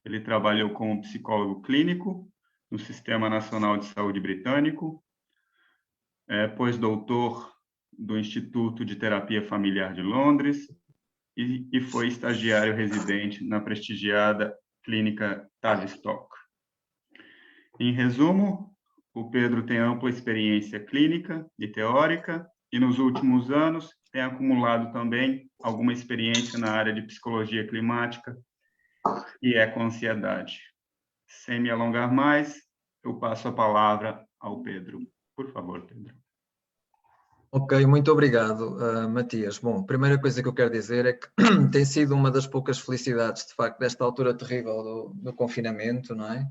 Ele trabalhou como psicólogo clínico no Sistema Nacional de Saúde Britânico, pós-doutor do Instituto de Terapia Familiar de Londres e foi estagiário residente na prestigiada Clínica Tavistock. Em resumo, o Pedro tem ampla experiência clínica e teórica e nos últimos anos tem acumulado também alguma experiência na área de psicologia climática e eco-ansiedade. Sem me alongar mais, eu passo a palavra ao Pedro. Por favor, Pedro. Ok, muito obrigado, Matias. Bom, a primeira coisa que eu quero dizer é que tem sido uma das poucas felicidades, de facto, desta altura terrível do confinamento, não é?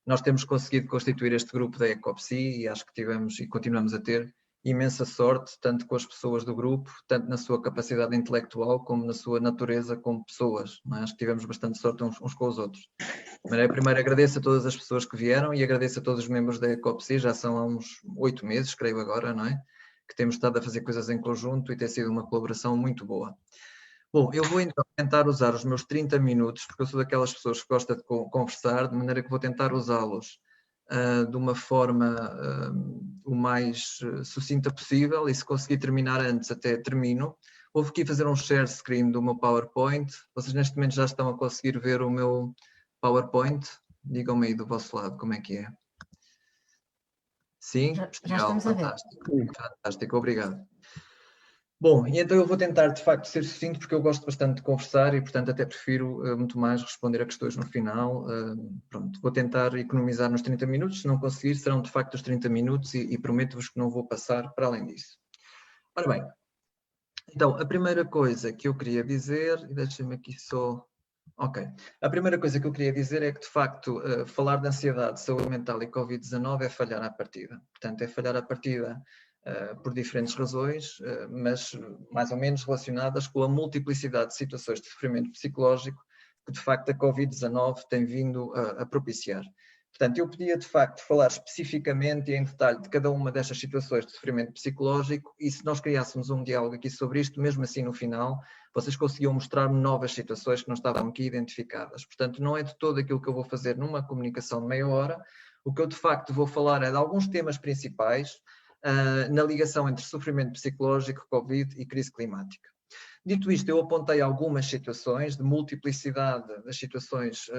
Nós temos conseguido constituir este grupo da Ecopsi e acho que tivemos e continuamos a ter imensa sorte, tanto com as pessoas do grupo, tanto na sua capacidade intelectual, como na sua natureza como pessoas, não é? Acho que tivemos bastante sorte uns com os outros. Mas primeiro agradeço a todas as pessoas que vieram e agradeço a todos os membros da Ecopsi, já são há uns 8 meses, creio agora, não é? Que temos estado a fazer coisas em conjunto e tem sido uma colaboração muito boa. Bom, eu vou então tentar usar os meus 30 minutos, porque eu sou daquelas pessoas que gosta de conversar, de maneira que vou tentar usá-los de uma forma o mais sucinta possível e se conseguir terminar antes, até termino. Vou aqui fazer um share screen do meu PowerPoint. Vocês neste momento já estão a conseguir ver o meu PowerPoint. Digam-me aí do vosso lado como é que é. Sim? Já estamos a ver. Fantástico, fantástico, obrigado. Bom, e então eu vou tentar de facto ser sucinto porque eu gosto bastante de conversar e portanto até prefiro muito mais responder a questões no final. Pronto, vou tentar economizar nos 30 minutos, se não conseguir serão de facto os 30 minutos e prometo-vos que não vou passar para além disso. Ora bem, então a primeira coisa que eu queria dizer, e deixem-me aqui só... Ok. A primeira coisa que eu queria dizer é que, de facto, falar de ansiedade, saúde mental e Covid-19 é falhar à partida. Portanto, é falhar à partida por diferentes razões, mas mais ou menos relacionadas com a multiplicidade de situações de sofrimento psicológico que, de facto, a Covid-19 tem vindo a propiciar. Portanto, eu podia, de facto, falar especificamente e em detalhe de cada uma destas situações de sofrimento psicológico e se nós criássemos um diálogo aqui sobre isto, mesmo assim no final, vocês conseguiam mostrar-me novas situações que não estavam aqui identificadas. Portanto, não é de todo aquilo que eu vou fazer numa comunicação de meia hora. O que eu, de facto, vou falar é de alguns temas principais na ligação entre sofrimento psicológico, Covid e crise climática. Dito isto, eu apontei algumas situações de multiplicidade das situações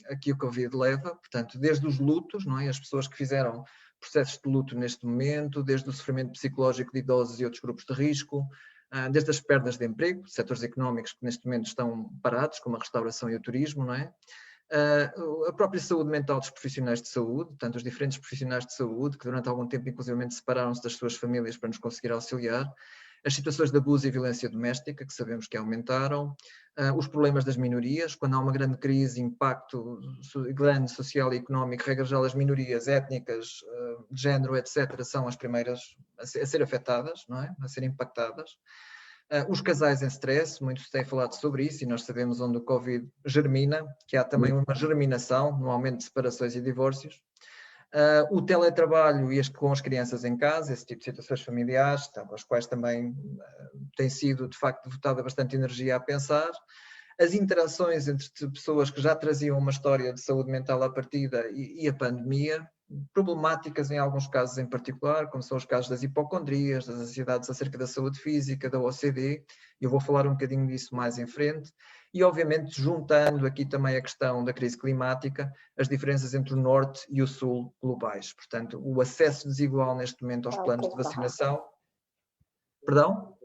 a que o Covid leva, portanto, desde os lutos, não é? As pessoas que fizeram processos de luto neste momento, desde o sofrimento psicológico de idosos e outros grupos de risco, desde as perdas de emprego, setores económicos que neste momento estão parados, como a restauração e o turismo, não é? A própria saúde mental dos profissionais de saúde, portanto, os diferentes profissionais de saúde que durante algum tempo, inclusivamente, separaram-se das suas famílias para nos conseguir auxiliar, as situações de abuso e violência doméstica, que sabemos que aumentaram, os problemas das minorias, quando há uma grande crise, impacto grande social e económico, regra geral, as minorias étnicas, de género, etc., são as primeiras a ser afetadas, não é? A ser impactadas. Os casais em stress, muito se tem falado sobre isso e nós sabemos onde o Covid germina, que há também uma germinação no aumento de separações e divórcios. O teletrabalho e com as crianças em casa, esse tipo de situações familiares, as quais também tem sido, de facto, devotada bastante energia a pensar. As interações entre pessoas que já traziam uma história de saúde mental à partida e a pandemia, problemáticas em alguns casos em particular, como são os casos das hipocondrias, das ansiedades acerca da saúde física, da OCD, eu vou falar um bocadinho disso mais em frente, e obviamente juntando aqui também a questão da crise climática, as diferenças entre o norte e o sul globais, portanto o acesso desigual neste momento aos planos de vacinação. Perdão?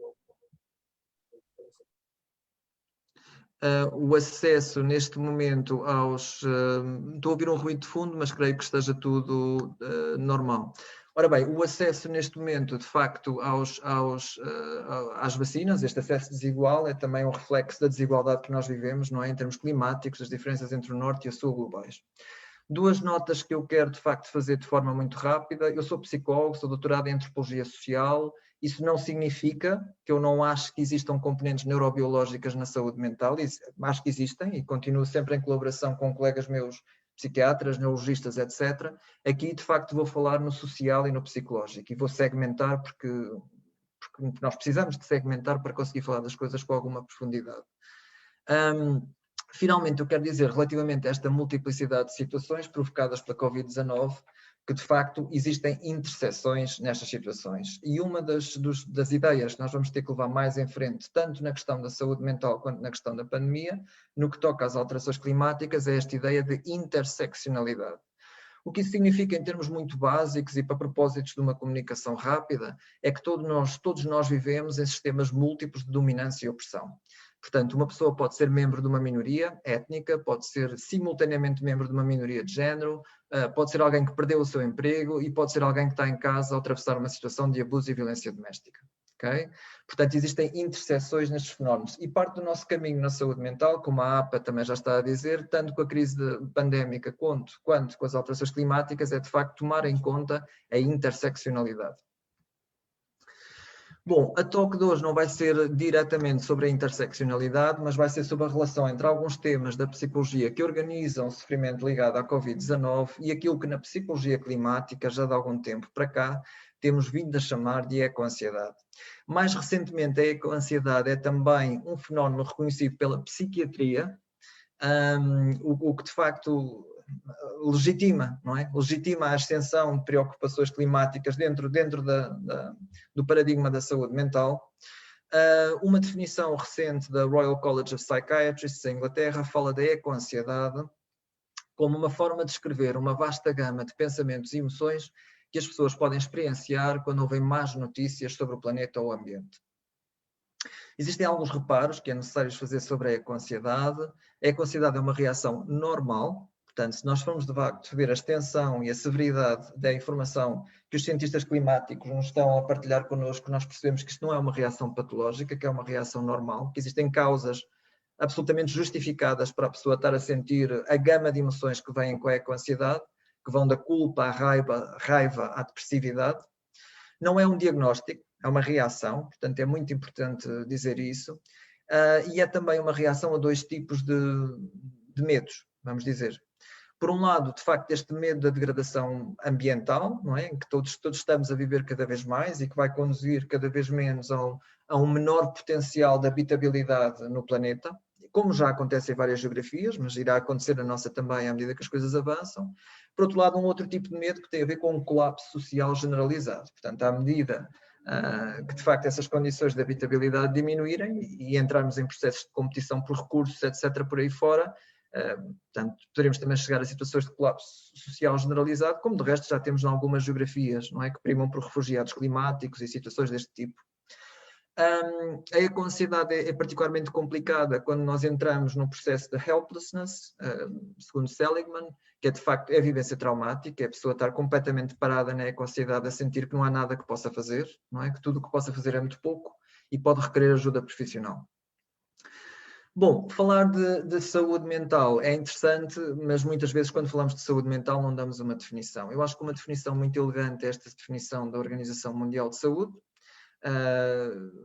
O acesso neste momento aos... estou a ouvir um ruído de fundo, mas creio que esteja tudo normal. Ora bem, o acesso neste momento, de facto, às vacinas, este acesso desigual é também um reflexo da desigualdade que nós vivemos, não é? Em termos climáticos, as diferenças entre o norte e o sul globais. Duas notas que eu quero, de facto, fazer de forma muito rápida. Eu sou psicólogo, sou doutorado em Antropologia Social. Isso não significa que eu não acho que existam componentes neurobiológicas na saúde mental. Acho que existem e continuo sempre em colaboração com colegas meus, psiquiatras, neurologistas, etc. Aqui, de facto, vou falar no social e no psicológico e vou segmentar porque nós precisamos de segmentar para conseguir falar das coisas com alguma profundidade. Finalmente, eu quero dizer, relativamente a esta multiplicidade de situações provocadas pela Covid-19, que de facto existem interseções nestas situações. E uma das ideias que nós vamos ter que levar mais em frente, tanto na questão da saúde mental quanto na questão da pandemia, no que toca às alterações climáticas, é esta ideia de interseccionalidade. O que isso significa em termos muito básicos e para propósitos de uma comunicação rápida, é que todos nós vivemos em sistemas múltiplos de dominância e opressão. Portanto, uma pessoa pode ser membro de uma minoria étnica, pode ser simultaneamente membro de uma minoria de género, pode ser alguém que perdeu o seu emprego e pode ser alguém que está em casa a atravessar uma situação de abuso e violência doméstica. Okay? Portanto, existem interseções nestes fenómenos e parte do nosso caminho na saúde mental, como a APA também já está a dizer, tanto com a crise pandémica quanto com as alterações climáticas, é de facto tomar em conta a interseccionalidade. Bom, a talk de hoje não vai ser diretamente sobre a interseccionalidade, mas vai ser sobre a relação entre alguns temas da psicologia que organizam o sofrimento ligado à Covid-19 e aquilo que na psicologia climática, já de algum tempo para cá, temos vindo a chamar de ecoansiedade. Mais recentemente, a ecoansiedade é também um fenómeno reconhecido pela psiquiatria, o que de facto legitima, não é? Legitima a ascensão de preocupações climáticas dentro do paradigma da saúde mental. Uma definição recente da Royal College of Psychiatrists em Inglaterra fala da ecoansiedade como uma forma de descrever uma vasta gama de pensamentos e emoções que as pessoas podem experienciar quando ouvem más notícias sobre o planeta ou o ambiente. Existem alguns reparos que é necessário fazer sobre a ecoansiedade. A ecoansiedade é uma reação normal. Portanto, se nós formos de facto ver a extensão e a severidade da informação que os cientistas climáticos nos estão a partilhar connosco, nós percebemos que isto não é uma reação patológica, que é uma reação normal, que existem causas absolutamente justificadas para a pessoa estar a sentir a gama de emoções que vêm com a ecoansiedade, que vão da culpa à raiva à depressividade. Não é um diagnóstico, é uma reação, portanto é muito importante dizer isso. E é também uma reação a dois tipos de medos, vamos dizer. Por um lado, de facto, este medo da degradação ambiental, não é? Em que todos estamos a viver cada vez mais e que vai conduzir cada vez menos a um menor potencial de habitabilidade no planeta, como já acontece em várias geografias, mas irá acontecer na nossa também à medida que as coisas avançam. Por outro lado, um outro tipo de medo que tem a ver com um colapso social generalizado. Portanto, à medida que, de facto, essas condições de habitabilidade diminuírem e entrarmos em processos de competição por recursos, etc., por aí fora, portanto, poderemos também chegar a situações de colapso social generalizado, como de resto já temos em algumas geografias, não é, que primam por refugiados climáticos e situações deste tipo. A ecoansiedade é particularmente complicada quando nós entramos num processo de helplessness, segundo Seligman, que é de facto a vivência traumática, é a pessoa estar completamente parada na ecoansiedade a sentir que não há nada que possa fazer, não é? Que tudo o que possa fazer é muito pouco e pode requerer ajuda profissional. Bom, falar de saúde mental é interessante, mas muitas vezes quando falamos de saúde mental não damos uma definição. Eu acho que uma definição muito elegante é esta definição da Organização Mundial de Saúde.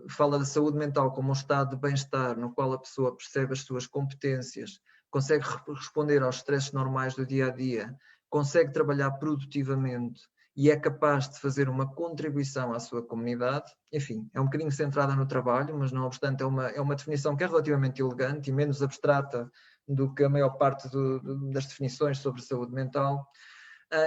Fala da saúde mental como um estado de bem-estar no qual a pessoa percebe as suas competências, consegue responder aos stresses normais do dia-a-dia, consegue trabalhar produtivamente e é capaz de fazer uma contribuição à sua comunidade. Enfim, é um bocadinho centrada no trabalho, mas não obstante é uma definição que é relativamente elegante e menos abstrata do que a maior parte das definições sobre saúde mental.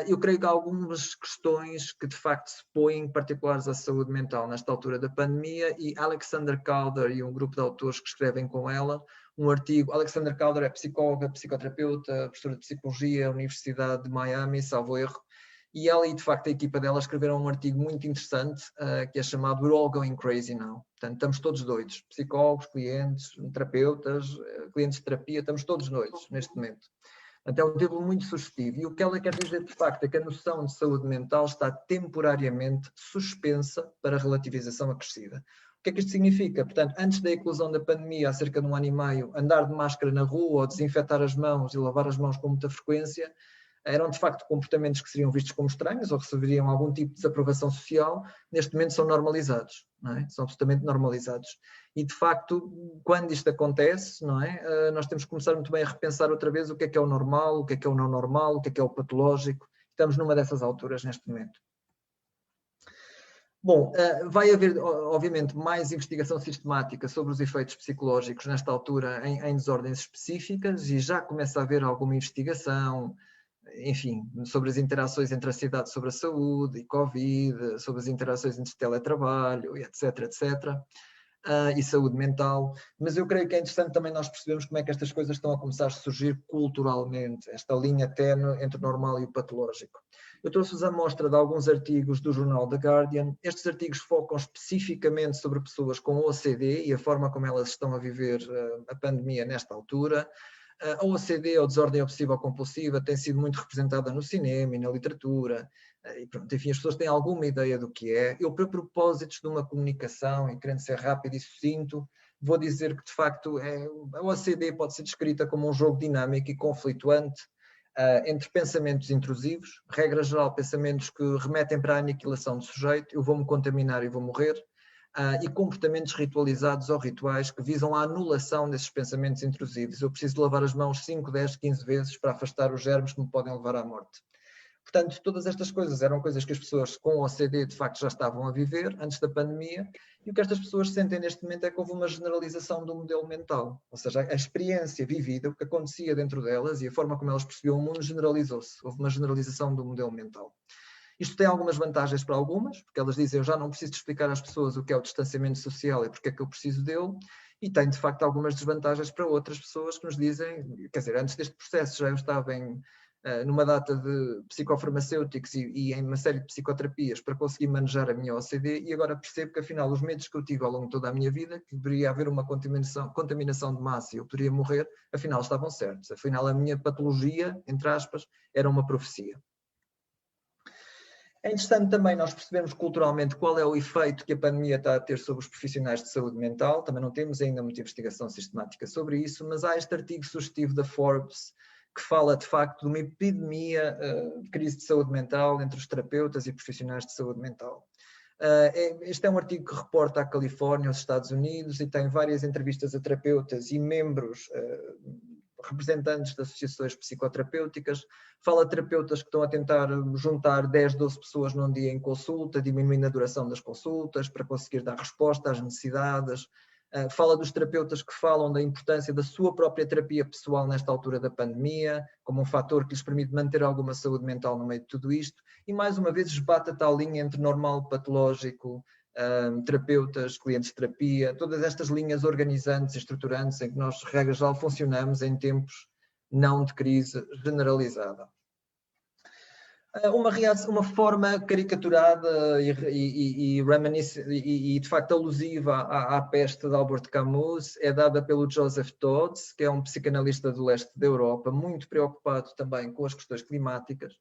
Eu creio que há algumas questões que de facto se põem particulares à saúde mental nesta altura da pandemia e Alexander Calder e um grupo de autores que escrevem com ela um artigo. Alexander Calder é psicóloga, psicoterapeuta, professora de psicologia, Universidade de Miami, salvo erro, e ela e de facto a equipa dela escreveram um artigo muito interessante que é chamado We're All Going Crazy Now. Portanto, estamos todos doidos, psicólogos, clientes, terapeutas, clientes de terapia, estamos todos doidos neste momento. Então é um título muito sugestivo e o que ela quer dizer de facto é que a noção de saúde mental está temporariamente suspensa para relativização acrescida. O que é que isto significa? Portanto, antes da eclosão da pandemia, há cerca de 1 ano e meio, andar de máscara na rua ou desinfetar as mãos e lavar as mãos com muita frequência eram de facto comportamentos que seriam vistos como estranhos ou receberiam algum tipo de desaprovação social, neste momento são normalizados, não é? São absolutamente normalizados. E de facto, quando isto acontece, não é? Nós temos que começar muito bem a repensar outra vez o que é o normal, o que é o não normal, o que é o patológico. Estamos numa dessas alturas neste momento. Bom, vai haver, obviamente, mais investigação sistemática sobre os efeitos psicológicos nesta altura em desordens específicas e já começa a haver alguma investigação, enfim, sobre as interações entre a cidade sobre a saúde e Covid, sobre as interações entre teletrabalho, etc, etc. E saúde mental, mas eu creio que é interessante também nós percebermos como é que estas coisas estão a começar a surgir culturalmente, esta linha ténue entre o normal e o patológico. Eu trouxe-vos a amostra de alguns artigos do jornal The Guardian. Estes artigos focam especificamente sobre pessoas com OCD e a forma como elas estão a viver a pandemia nesta altura. A OCD, ou desordem obsessiva-compulsiva, tem sido muito representada no cinema e na literatura. E pronto, enfim, as pessoas têm alguma ideia do que é. Eu, para propósitos de uma comunicação e querendo ser rápido e sucinto, vou dizer que, de facto, a OCD pode ser descrita como um jogo dinâmico e conflituante entre pensamentos intrusivos, regra geral, pensamentos que remetem para a aniquilação do sujeito, eu vou-me contaminar e vou morrer, e comportamentos ritualizados ou rituais que visam a anulação desses pensamentos intrusivos. Eu preciso lavar as mãos 5, 10, 15 vezes para afastar os germes que me podem levar à morte. Portanto, todas estas coisas eram coisas que as pessoas com OCD de facto já estavam a viver antes da pandemia, e o que estas pessoas sentem neste momento é que houve uma generalização do modelo mental, ou seja, a experiência vivida, o que acontecia dentro delas e a forma como elas percebiam o mundo generalizou-se, houve uma generalização do modelo mental. Isto tem algumas vantagens para algumas, porque elas dizem eu já não preciso explicar às pessoas o que é o distanciamento social e porque é que eu preciso dele, e tem de facto algumas desvantagens para outras pessoas que nos dizem, quer dizer, antes deste processo já eu estava numa data de psicofarmacêuticos e em uma série de psicoterapias para conseguir manejar a minha OCD, e agora percebo que afinal os medos que eu tive ao longo de toda a minha vida, que deveria haver uma contaminação de massa e eu poderia morrer, afinal estavam certos, afinal a minha patologia, entre aspas, era uma profecia. É interessante também nós percebermos culturalmente qual é o efeito que a pandemia está a ter sobre os profissionais de saúde mental. Também não temos ainda muita investigação sistemática sobre isso, mas há este artigo sugestivo da Forbes que fala de facto de uma epidemia de crise de saúde mental entre os terapeutas e profissionais de saúde mental. Este é um artigo que reporta a Califórnia, os Estados Unidos, e tem várias entrevistas a terapeutas e membros representantes de associações psicoterapêuticas, fala de terapeutas que estão a tentar juntar 10, 12 pessoas num dia em consulta, diminuindo a duração das consultas para conseguir dar resposta às necessidades. Fala dos terapeutas que falam da importância da sua própria terapia pessoal nesta altura da pandemia, como um fator que lhes permite manter alguma saúde mental no meio de tudo isto, e mais uma vez esbate a tal linha entre normal, patológico, terapeutas, clientes de terapia, todas estas linhas organizantes e estruturantes em que nós, regra geral, funcionamos em tempos não de crise generalizada. Uma forma caricaturada e de facto alusiva à peste de Albert Camus é dada pelo Joseph Dodds, que é um psicanalista do leste da Europa, muito preocupado também com as questões climáticas,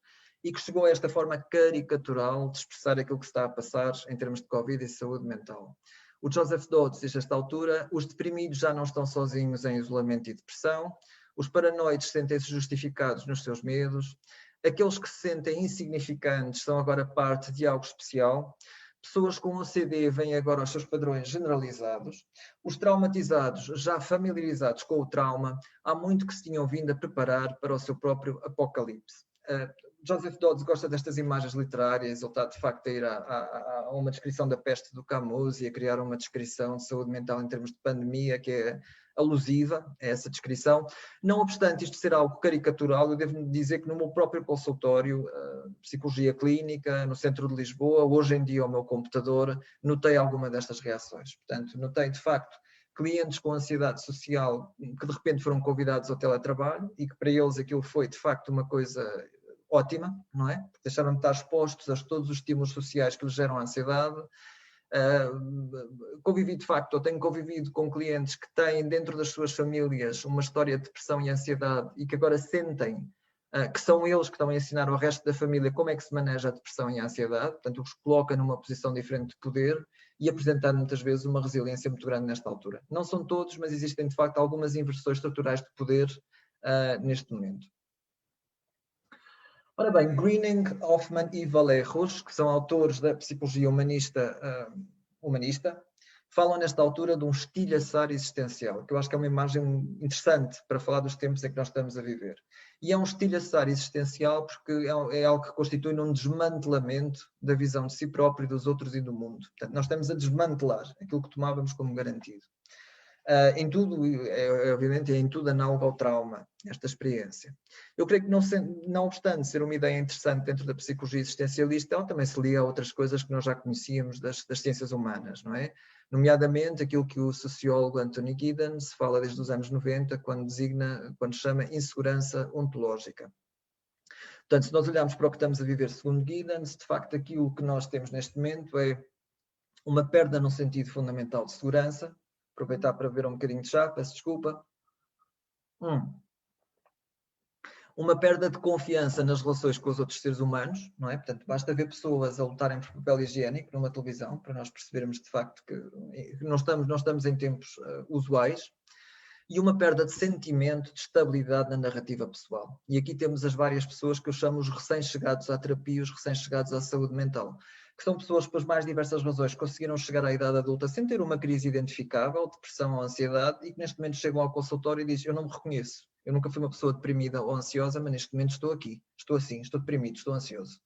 e que chegou a esta forma caricatural de expressar aquilo que está a passar em termos de Covid e saúde mental. O Joseph Dodds diz a esta altura: os deprimidos já não estão sozinhos em isolamento e depressão, os paranoides sentem-se justificados nos seus medos, aqueles que se sentem insignificantes são agora parte de algo especial, pessoas com OCD vêm agora aos seus padrões generalizados, os traumatizados já familiarizados com o trauma, há muito que se tinham vindo a preparar para o seu próprio apocalipse. Joseph Dodds gosta destas imagens literárias, ele está de facto a ir a uma descrição da peste do Camus e a criar uma descrição de saúde mental em termos de pandemia que é alusiva a essa descrição. Não obstante isto ser algo caricatural, eu devo dizer que no meu próprio consultório, psicologia clínica, no centro de Lisboa, hoje em dia ao meu computador, notei alguma destas reações. Portanto, notei de facto clientes com ansiedade social que de repente foram convidados ao teletrabalho e que para eles aquilo foi de facto uma coisa ótima, não é? Porque deixaram de estar expostos a todos os estímulos sociais que lhes geram ansiedade. Convivi de facto, eu tenho convivido com clientes que têm dentro das suas famílias uma história de depressão e ansiedade e que agora sentem que são eles que estão a ensinar ao resto da família como é que se maneja a depressão e a ansiedade, portanto os coloca numa posição diferente de poder e apresentar muitas vezes uma resiliência muito grande nesta altura. Não são todos, mas existem de facto algumas inversões estruturais de poder neste momento. Ora bem, Greening, Hoffman e Vallejos, que são autores da psicologia humanista, falam nesta altura de um estilhaçar existencial, que eu acho que é uma imagem interessante para falar dos tempos em que nós estamos a viver. E é um estilhaçar existencial porque é algo que constitui um desmantelamento da visão de si próprio, dos outros e do mundo. Portanto, nós estamos a desmantelar aquilo que tomávamos como garantido. Em tudo, obviamente, em tudo análogo ao trauma, esta experiência. Eu creio que, não obstante ser uma ideia interessante dentro da psicologia existencialista, ela também se liga a outras coisas que nós já conhecíamos das ciências humanas, não é? Nomeadamente aquilo que o sociólogo Anthony Giddens fala desde os anos 90, quando chama insegurança ontológica. Portanto, se nós olharmos para o que estamos a viver segundo Giddens, de facto aquilo que nós temos neste momento é uma perda num sentido fundamental de segurança. Aproveitar para beber um bocadinho de chá, peço desculpa. Uma perda de confiança nas relações com os outros seres humanos, não é? Portanto, basta ver pessoas a lutarem por papel higiênico numa televisão para nós percebermos de facto que não estamos em tempos usuais. E uma perda de sentimento, de estabilidade na narrativa pessoal. E aqui temos as várias pessoas que eu chamo os recém-chegados à terapia, os recém-chegados à saúde mental, que são pessoas que, pelas mais diversas razões, conseguiram chegar à idade adulta sem ter uma crise identificável, depressão ou ansiedade, e que neste momento chegam ao consultório e dizem: eu não me reconheço, eu nunca fui uma pessoa deprimida ou ansiosa, mas neste momento estou aqui, estou assim, estou deprimido, estou ansioso.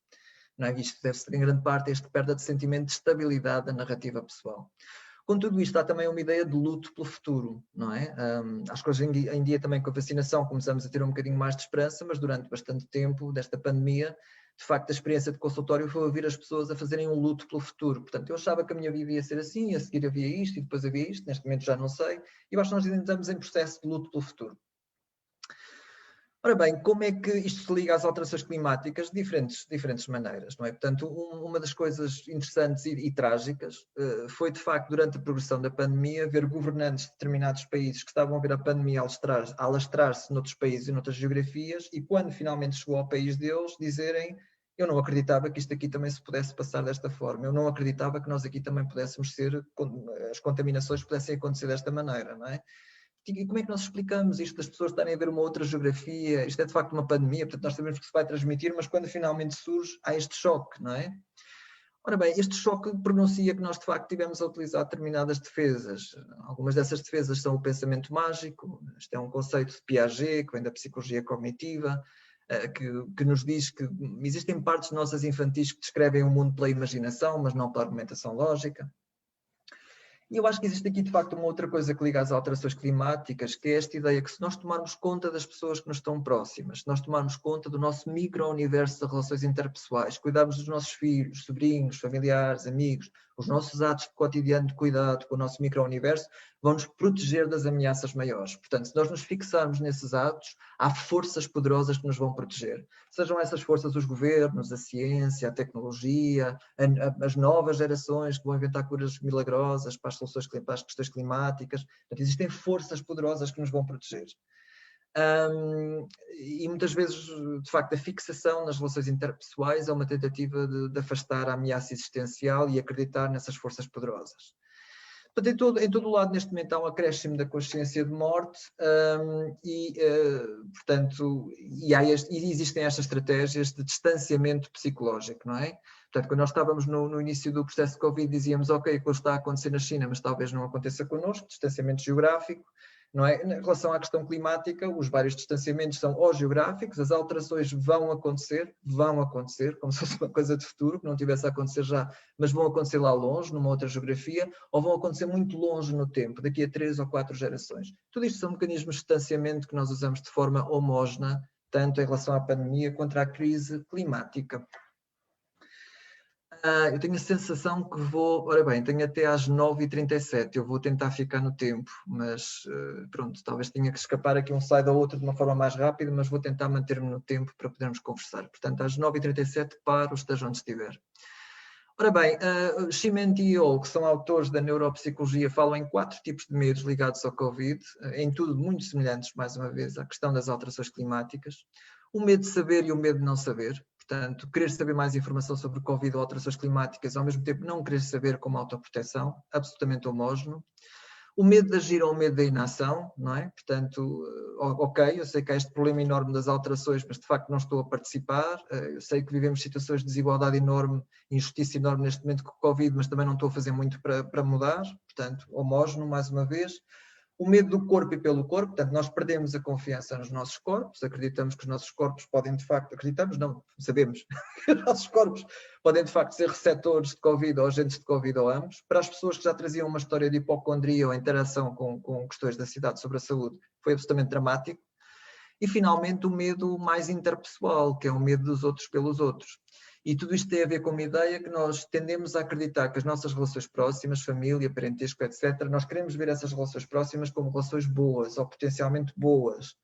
Não é? Isto deve-se, em grande parte, a esta perda de sentimento de estabilidade da narrativa pessoal. Com tudo isto, há também uma ideia de luto pelo futuro, não é? Acho que hoje em dia também com a vacinação começamos a ter um bocadinho mais de esperança, mas durante bastante tempo desta pandemia, de facto a experiência de consultório foi ouvir as pessoas a fazerem um luto pelo futuro. Portanto, eu achava que a minha vida ia ser assim, a seguir havia isto e depois havia isto, neste momento já não sei, e eu acho que nós ainda estamos em processo de luto pelo futuro. Ora bem, como é que isto se liga às alterações climáticas? De diferentes maneiras, não é? Portanto, uma das coisas interessantes e trágicas foi, de facto, durante a progressão da pandemia, ver governantes de determinados países que estavam a ver a pandemia alastrar-se noutros países e noutras geografias, e quando finalmente chegou ao país deles, dizerem: eu não acreditava que isto aqui também se pudesse passar desta forma, eu não acreditava que nós aqui também pudéssemos as contaminações pudessem acontecer desta maneira, não é? E como é que nós explicamos isto das pessoas estarem a ver uma outra geografia? Isto é de facto uma pandemia, portanto nós sabemos que se vai transmitir, mas quando finalmente surge, há este choque, não é? Ora bem, este choque pronuncia que nós de facto tivemos a utilizar determinadas defesas. Algumas dessas defesas são o pensamento mágico, este é um conceito de Piaget, que vem da psicologia cognitiva, que nos diz que existem partes nossas infantis que descrevem o mundo pela imaginação, mas não pela argumentação lógica. E eu acho que existe aqui, de facto, uma outra coisa que liga às alterações climáticas, que é esta ideia que se nós tomarmos conta das pessoas que nos estão próximas, se nós tomarmos conta do nosso micro-universo de relações interpessoais, cuidarmos dos nossos filhos, sobrinhos, familiares, amigos, os nossos atos de cotidiano de cuidado com o nosso micro-universo vão nos proteger das ameaças maiores. Portanto, se nós nos fixarmos nesses atos, há forças poderosas que nos vão proteger. Sejam essas forças os governos, a ciência, a tecnologia, as novas gerações que vão inventar curas milagrosas para as questões climáticas. Portanto, existem forças poderosas que nos vão proteger. E muitas vezes, de facto, a fixação nas relações interpessoais é uma tentativa de afastar a ameaça existencial e acreditar nessas forças poderosas. Portanto, em todo o lado, neste momento, há um acréscimo da consciência de morte portanto, existem estas estratégias de distanciamento psicológico, não é? Portanto, quando nós estávamos no início do processo de Covid, dizíamos: ok, aquilo está a acontecer na China, mas talvez não aconteça connosco, distanciamento geográfico, não é? Em relação à questão climática, os vários distanciamentos são ou geográficos, as alterações vão acontecer, como se fosse uma coisa de futuro, que não tivesse a acontecer já, mas vão acontecer lá longe, numa outra geografia, ou vão acontecer muito longe no tempo, daqui a 3 ou 4 gerações. Tudo isto são mecanismos de distanciamento que nós usamos de forma homógena, tanto em relação à pandemia quanto à crise climática. Eu tenho a sensação que ora bem, tenho até às 9h37, eu vou tentar ficar no tempo, mas pronto, talvez tenha que escapar aqui um slide ou outro de uma forma mais rápida, mas vou tentar manter-me no tempo para podermos conversar. Portanto, às 9h37 paro, esteja onde estiver. Ora bem, Cimenti e Hall, que são autores da neuropsicologia, falam em 4 tipos de medos ligados ao Covid, em tudo muito semelhantes, mais uma vez, à questão das alterações climáticas. O medo de saber e o medo de não saber. Portanto, querer saber mais informação sobre o Covid ou alterações climáticas, ao mesmo tempo não querer saber como autoproteção, absolutamente homógeno. O medo de agir ou o medo da inação, não é? Portanto, ok, eu sei que há este problema enorme das alterações, mas de facto não estou a participar. Eu sei que vivemos situações de desigualdade enorme, injustiça enorme neste momento com o Covid, mas também não estou a fazer muito para mudar. Portanto, homógeno, mais uma vez. O medo do corpo e pelo corpo, portanto, nós perdemos a confiança nos nossos corpos, acreditamos que os nossos corpos podem de facto, acreditamos não, sabemos que os nossos corpos podem de facto ser receptores de Covid ou agentes de Covid ou ambos. Para as pessoas que já traziam uma história de hipocondria ou interação com questões da cidade sobre a saúde, foi absolutamente dramático. E finalmente o medo mais interpessoal, que é o medo dos outros pelos outros. E tudo isto tem a ver com uma ideia que nós tendemos a acreditar que as nossas relações próximas, família, parentesco, etc., nós queremos ver essas relações próximas como relações boas ou potencialmente boas.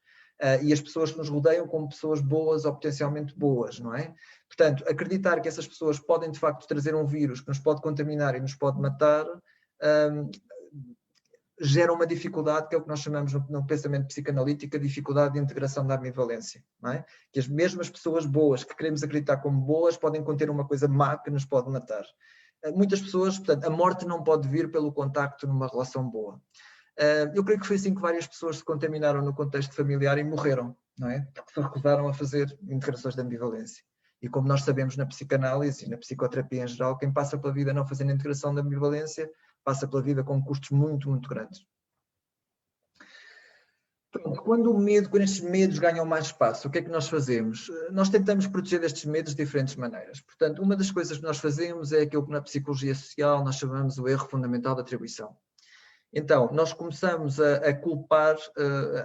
E as pessoas que nos rodeiam como pessoas boas ou potencialmente boas, não é? Portanto, acreditar que essas pessoas podem de facto trazer um vírus que nos pode contaminar e nos pode matar, gera uma dificuldade, que é o que nós chamamos no pensamento psicanalítico, a dificuldade de integração da ambivalência. Não é? Que as mesmas pessoas boas, que queremos acreditar como boas, podem conter uma coisa má que nos pode matar. Muitas pessoas, portanto, a morte não pode vir pelo contacto numa relação boa. Eu creio que foi assim que várias pessoas se contaminaram no contexto familiar e morreram, não é? Porque se recusaram a fazer integrações de ambivalência. E como nós sabemos na psicanálise e na psicoterapia em geral, quem passa pela vida não fazendo integração de ambivalência passa pela vida com custos muito, muito grandes. Pronto, quando estes medos ganham mais espaço, o que é que nós fazemos? Nós tentamos proteger destes medos de diferentes maneiras. Portanto, uma das coisas que nós fazemos é aquilo que na psicologia social nós chamamos o erro fundamental de atribuição. Então, nós começamos a culpar,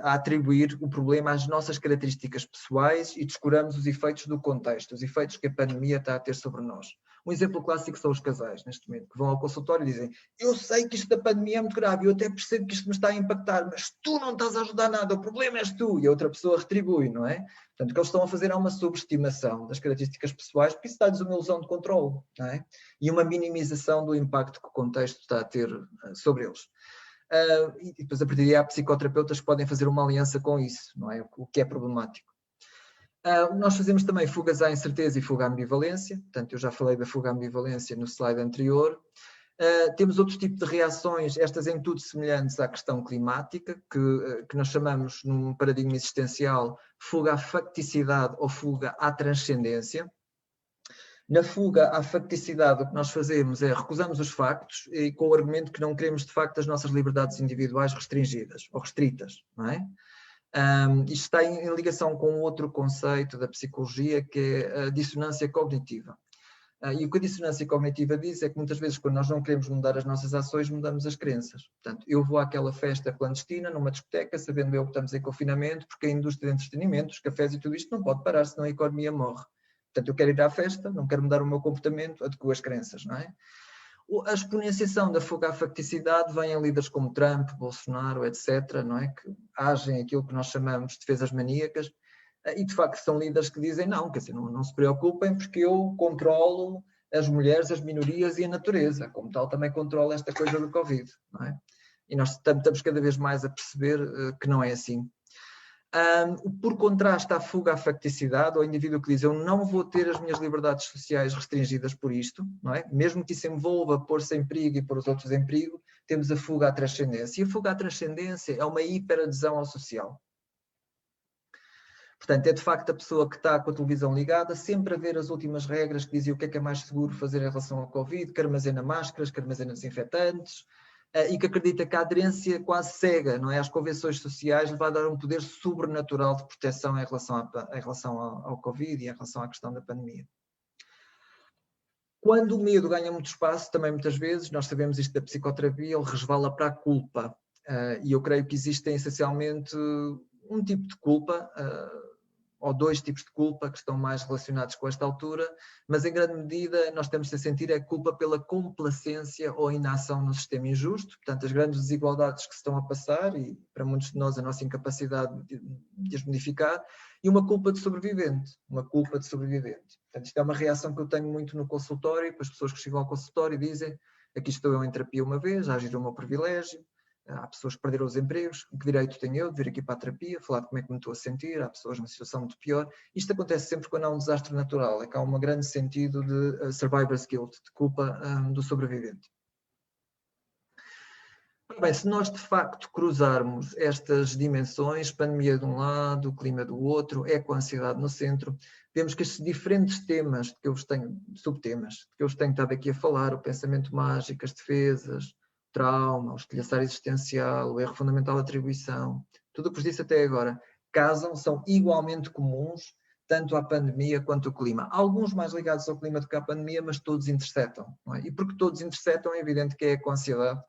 a atribuir o problema às nossas características pessoais e descuramos os efeitos do contexto, os efeitos que a pandemia está a ter sobre nós. Um exemplo clássico são os casais, neste momento, que vão ao consultório e dizem: eu sei que isto da pandemia é muito grave, eu até percebo que isto me está a impactar, mas tu não estás a ajudar nada, o problema és tu. E a outra pessoa retribui, não é? Portanto, o que eles estão a fazer é uma subestimação das características pessoais, porque isso dá-lhes uma ilusão de controle, não é? E uma minimização do impacto que o contexto está a ter sobre eles. E depois, a partir daí, há psicoterapeutas que podem fazer uma aliança com isso, não é? O que é problemático. Nós fazemos também fugas à incerteza e fuga à ambivalência, portanto, eu já falei da fuga à ambivalência no slide anterior. Temos outro tipo de reações, estas em tudo semelhantes à questão climática, que nós chamamos, num paradigma existencial, fuga à facticidade ou fuga à transcendência. Na fuga à facticidade, o que nós fazemos é recusamos os factos e com o argumento que não queremos, de facto, as nossas liberdades individuais restringidas ou restritas, não é? Isto está em ligação com outro conceito da psicologia, que é a dissonância cognitiva. E o que a dissonância cognitiva diz é que muitas vezes, quando nós não queremos mudar as nossas ações, mudamos as crenças. Portanto, eu vou àquela festa clandestina, numa discoteca, sabendo eu que estamos em confinamento, porque a indústria de entretenimento, os cafés e tudo isto não pode parar, senão a economia morre. Portanto, eu quero ir à festa, não quero mudar o meu comportamento, adequo as crenças, não é? A exponenciação da fuga à facticidade vem em líderes como Trump, Bolsonaro, etc., não é? Que agem aquilo que nós chamamos de defesas maníacas e, de facto, são líderes que dizem não, quer dizer, não se preocupem porque eu controlo as mulheres, as minorias e a natureza. Como tal, também controlo esta coisa do Covid, não é? E nós estamos cada vez mais a perceber que não é assim. Por contraste à fuga à facticidade, ao indivíduo que diz eu não vou ter as minhas liberdades sociais restringidas por isto, não é? Mesmo que isso envolva pôr-se em perigo e pôr os outros em perigo, temos a fuga à transcendência. E a fuga à transcendência é uma hiperadesão ao social. Portanto, é de facto a pessoa que está com a televisão ligada, sempre a ver as últimas regras que dizem o que é mais seguro fazer em relação ao Covid, que armazena máscaras, que armazena desinfetantes, e que acredita que a aderência quase cega, não é, às convenções sociais lhe vai dar um poder sobrenatural de proteção em relação ao Covid e em relação à questão da pandemia. Quando o medo ganha muito espaço, também muitas vezes, nós sabemos isto da psicoterapia, ele resvala para a culpa. E eu creio que existem essencialmente um tipo de culpa, ou dois tipos de culpa que estão mais relacionados com esta altura, mas em grande medida nós temos a sentir a culpa pela complacência ou inação no sistema injusto, portanto as grandes desigualdades que se estão a passar e para muitos de nós a nossa incapacidade de as modificar, e uma culpa de sobrevivente, Portanto isto é uma reação que eu tenho muito no consultório, com as pessoas que chegam ao consultório e dizem aqui estou eu em terapia uma vez, a agir o meu privilégio. Há pessoas que perderam os empregos, que direito tenho eu de vir aqui para a terapia, falar de como é que me estou a sentir, há pessoas numa situação muito pior. Isto acontece sempre quando há um desastre natural, é que há um grande sentido de survivor's guilt, de culpa do sobrevivente. Bem, se nós de facto cruzarmos estas dimensões, pandemia de um lado, clima do outro, eco-ansiedade no centro, vemos que estes diferentes temas que eu vos tenho, subtemas, que eu vos tenho estado aqui a falar, o pensamento mágico, as defesas, o trauma, o estilhaçar existencial, o erro fundamental da atribuição, tudo o que vos disse até agora, casam, são igualmente comuns, tanto à pandemia quanto ao clima. Alguns mais ligados ao clima do que à pandemia, mas todos intersetam, não é? E porque todos intersetam, é evidente que é a eco-ansiedade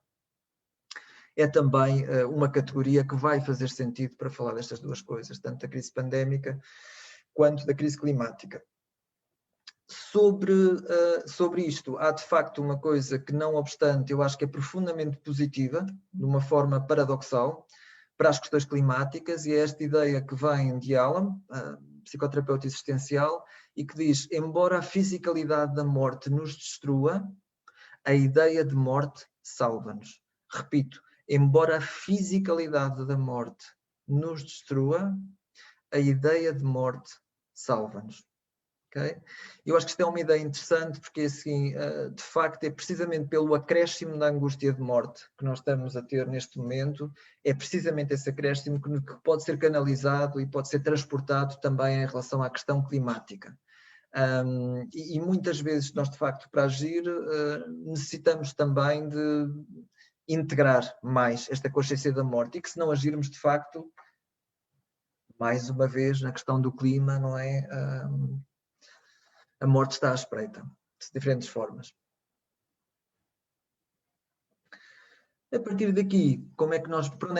é também uma categoria que vai fazer sentido para falar destas duas coisas, tanto da crise pandémica quanto da crise climática. Sobre isto, há de facto uma coisa que, não obstante, eu acho que é profundamente positiva, de uma forma paradoxal, para as questões climáticas, e é esta ideia que vem de Alan, psicoterapeuta existencial, e que diz, embora a fisicalidade da morte nos destrua, a ideia de morte salva-nos. Repito, embora a fisicalidade da morte nos destrua, a ideia de morte salva-nos. Okay? Eu acho que isto é uma ideia interessante porque, assim, de facto, é precisamente pelo acréscimo da angústia de morte que nós estamos a ter neste momento, é precisamente esse acréscimo que pode ser canalizado e pode ser transportado também em relação à questão climática. E muitas vezes nós, de facto, para agir, necessitamos também de integrar mais esta consciência da morte e que, se não agirmos, de facto, mais uma vez, na questão do clima, não é? A morte está à espreita, de diferentes formas. A partir daqui, para onde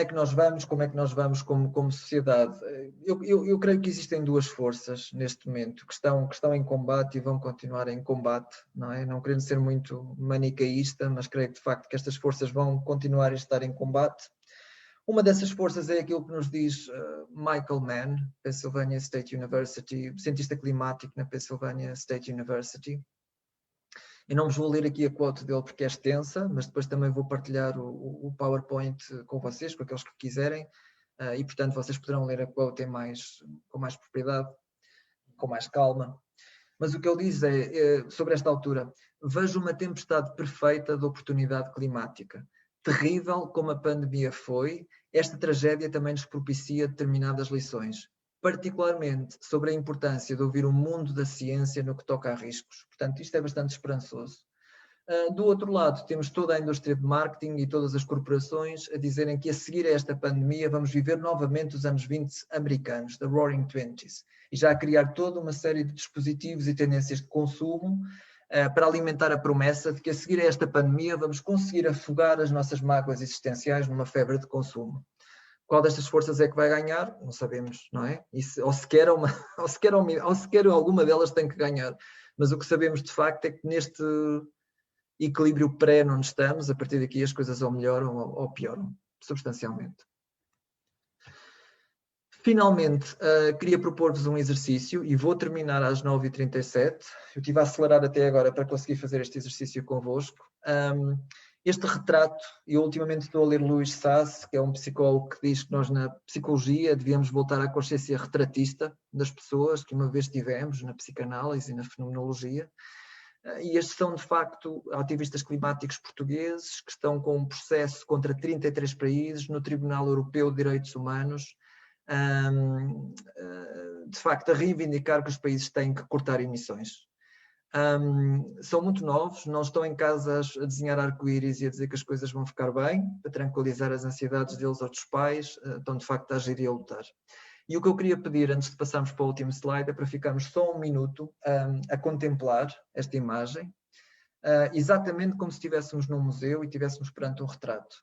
é que nós vamos, como é que nós vamos como sociedade? Eu creio que existem duas forças neste momento que estão em combate e vão continuar em combate, não é? Não querendo ser muito manicaísta, mas creio que de facto que estas forças vão continuar a estar em combate. Uma dessas forças é aquilo que nos diz Michael Mann, Pennsylvania State University, cientista climático na Pennsylvania State University. Eu não vos vou ler aqui a quote dele porque é extensa, mas depois também vou partilhar o PowerPoint com vocês, com aqueles que quiserem, e portanto vocês poderão ler a quote com mais propriedade, com mais calma. Mas o que ele diz é, sobre esta altura, vejo uma tempestade perfeita de oportunidade climática. Terrível como a pandemia foi, esta tragédia também nos propicia determinadas lições, particularmente sobre a importância de ouvir o mundo da ciência no que toca a riscos. Portanto, isto é bastante esperançoso. Do outro lado, temos toda a indústria de marketing e todas as corporações a dizerem que a seguir a esta pandemia vamos viver novamente os anos 20 americanos, the Roaring Twenties, e já a criar toda uma série de dispositivos e tendências de consumo para alimentar a promessa de que a seguir a esta pandemia vamos conseguir afogar as nossas mágoas existenciais numa febre de consumo. Qual destas forças é que vai ganhar? Não sabemos, não é? Ou sequer alguma delas tem que ganhar. Mas o que sabemos de facto é que neste equilíbrio pré onde estamos, a partir daqui as coisas ou melhoram ou pioram, substancialmente. Finalmente, queria propor-vos um exercício e vou terminar às 9h37. Eu estive a acelerar até agora para conseguir fazer este exercício convosco. Este retrato, eu ultimamente estou a ler Luís Sassi, que é um psicólogo que diz que nós na psicologia devíamos voltar à consciência retratista das pessoas que uma vez tivemos na psicanálise e na fenomenologia. E estes são, de facto, ativistas climáticos portugueses que estão com um processo contra 33 países no Tribunal Europeu de Direitos Humanos, de facto, a reivindicar que os países têm que cortar emissões. São muito novos, não estão em casa a desenhar arco-íris e a dizer que as coisas vão ficar bem, para tranquilizar as ansiedades deles ou dos pais, estão de facto a agir e a lutar. E o que eu queria pedir, antes de passarmos para o último slide, é para ficarmos só um minuto a contemplar esta imagem, exatamente como se estivéssemos num museu e estivéssemos perante um retrato.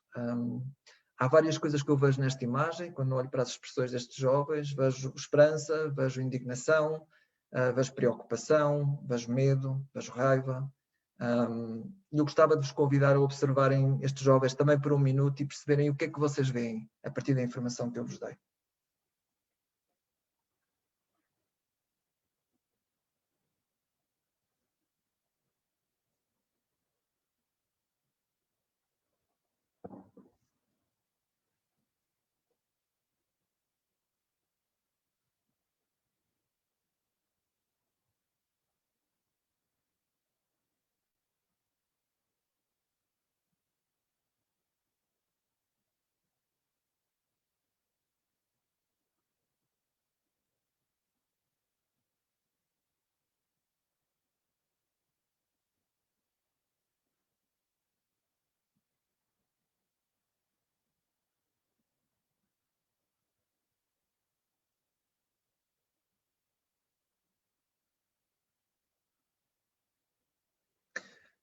Há várias coisas que eu vejo nesta imagem, quando olho para as expressões destes jovens, vejo esperança, vejo indignação, vejo preocupação, vejo medo, vejo raiva. Eu gostava de vos convidar a observarem estes jovens também por um minuto e perceberem o que é que vocês veem a partir da informação que eu vos dei.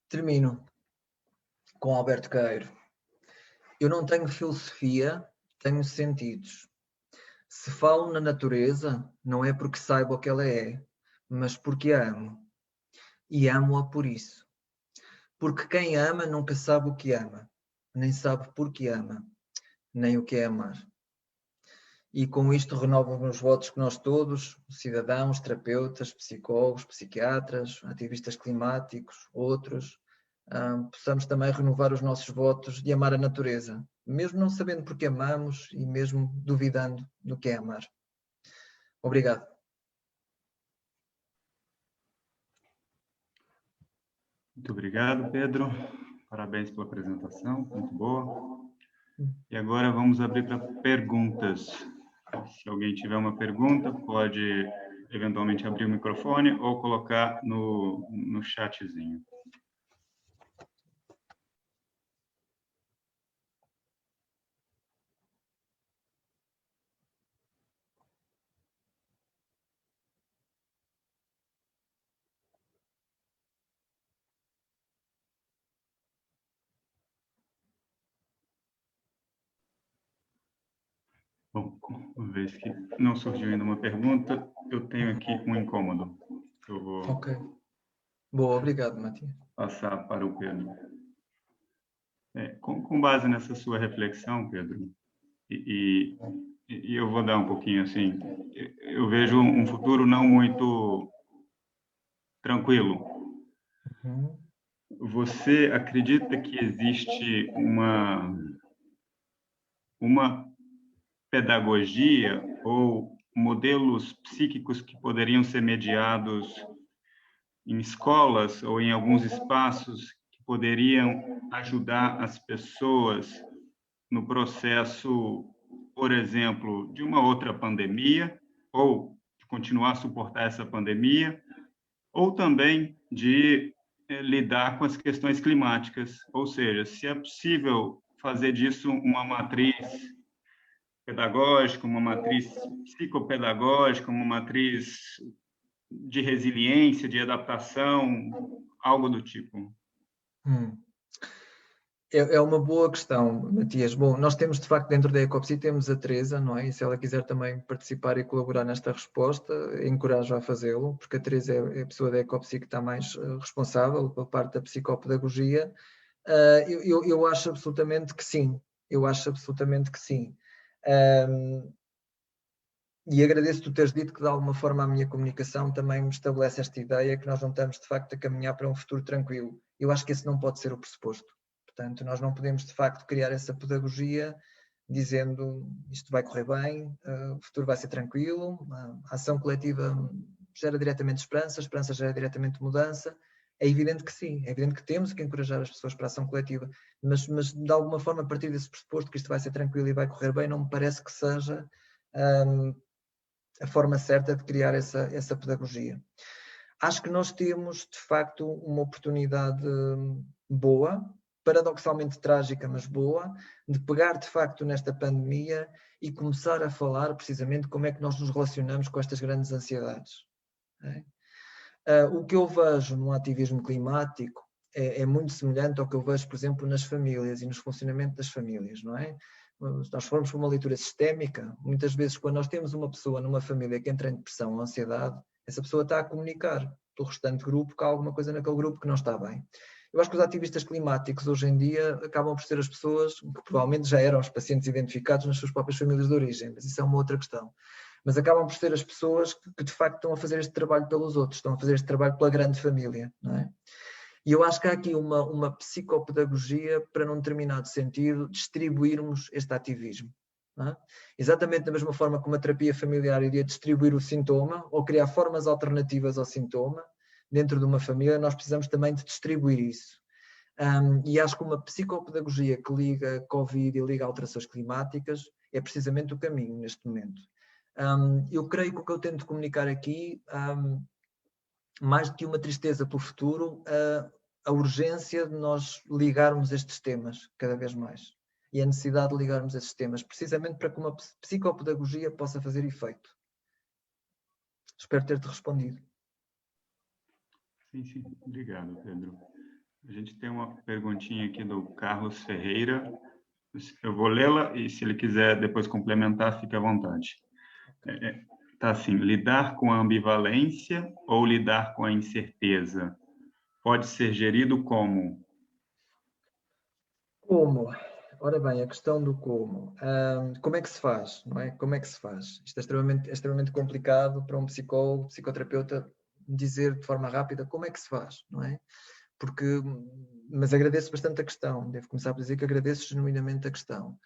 Termino com Alberto Queiro. Eu não tenho filosofia, tenho sentidos. Se falo na natureza, não é porque saiba o que ela é, mas porque a amo. E amo-a por isso. Porque quem ama nunca sabe o que ama, nem sabe por que ama, nem o que é amar. E com isto renovo os meus votos que nós todos, cidadãos, terapeutas, psicólogos, psiquiatras, ativistas climáticos, outros, possamos também renovar os nossos votos de amar a natureza, mesmo não sabendo porque amamos e mesmo duvidando do que é amar. Obrigado. Muito obrigado, Pedro. Parabéns pela apresentação, muito boa. E agora vamos abrir para perguntas. Se alguém tiver uma pergunta, pode eventualmente abrir o microfone ou colocar no chatzinho. Bom, uma vez que não surgiu ainda uma pergunta, eu tenho aqui um incômodo. Eu vou Ok. Boa, obrigado, Matias. passar para o Pedro. Com base nessa sua reflexão, Pedro, e eu vou dar um pouquinho assim, eu vejo um futuro não muito tranquilo. Uhum. Você acredita que existe uma pedagogia ou modelos psíquicos que poderiam ser mediados em escolas ou em alguns espaços que poderiam ajudar as pessoas no processo, por exemplo, de uma outra pandemia, ou de continuar a suportar essa pandemia, ou também de lidar com as questões climáticas, ou seja, se é possível fazer disso uma matriz pedagógica, uma matriz psicopedagógica, uma matriz de resiliência, de adaptação, algo do tipo. É uma boa questão, Matias. Bom, nós temos de facto dentro da Ecopsi, temos a Teresa, não é? E se ela quiser também participar e colaborar nesta resposta, encorajo a fazê-lo, porque a Teresa é a pessoa da Ecopsi que está mais responsável pela parte da psicopedagogia. Eu acho absolutamente que sim. Eu acho absolutamente que sim. E agradeço tu teres dito que de alguma forma a minha comunicação também me estabelece esta ideia que nós não estamos de facto a caminhar para um futuro tranquilo. Eu acho que esse não pode ser o pressuposto. Portanto, nós não podemos de facto criar essa pedagogia dizendo isto vai correr bem, o futuro vai ser tranquilo, a ação coletiva gera diretamente esperança, a esperança gera diretamente mudança. É evidente que sim, é evidente que temos que encorajar as pessoas para a ação coletiva, mas de alguma forma a partir desse pressuposto que isto vai ser tranquilo e vai correr bem, não me parece que seja a forma certa de criar essa pedagogia. Acho que nós temos, de facto, uma oportunidade boa, paradoxalmente trágica, mas boa, de pegar, de facto, nesta pandemia e começar a falar precisamente como é que nós nos relacionamos com estas grandes ansiedades. O que eu vejo no ativismo climático é muito semelhante ao que eu vejo, por exemplo, nas famílias e no funcionamento das famílias, não é? Se nós formos para uma leitura sistémica, muitas vezes quando nós temos uma pessoa numa família que entra em depressão ou ansiedade, essa pessoa está a comunicar do restante grupo que há alguma coisa naquele grupo que não está bem. Eu acho que os ativistas climáticos hoje em dia acabam por ser as pessoas que provavelmente já eram os pacientes identificados nas suas próprias famílias de origem, mas isso é uma outra questão. Mas acabam por ser as pessoas que de facto estão a fazer este trabalho pelos outros, estão a fazer este trabalho pela grande família, não é? E eu acho que há aqui uma psicopedagogia para, num determinado sentido, distribuirmos este ativismo. Não é? Exatamente da mesma forma como a terapia familiar iria distribuir o sintoma ou criar formas alternativas ao sintoma, dentro de uma família, nós precisamos também de distribuir isso. E acho que uma psicopedagogia que liga Covid e liga alterações climáticas é precisamente o caminho neste momento. Eu creio que o que eu tento comunicar aqui, mais do que uma tristeza pelo futuro, a urgência de nós ligarmos estes temas cada vez mais. E a necessidade de ligarmos estes temas, precisamente para que uma psicopedagogia possa fazer efeito. Espero ter-te respondido. Sim, sim. Obrigado, Pedro. A gente tem uma perguntinha aqui do Carlos Ferreira. Eu vou lê-la e, se ele quiser depois complementar, fique à vontade. Tá assim: lidar com a ambivalência ou lidar com a incerteza pode ser gerido como? Como? Ora bem, a questão do como. Como é que se faz, não é? Como é que se faz? Isto é extremamente complicado para um psicólogo, psicoterapeuta, dizer de forma rápida como é que se faz, não é? Mas agradeço bastante a questão. Devo começar por dizer que agradeço genuinamente a questão.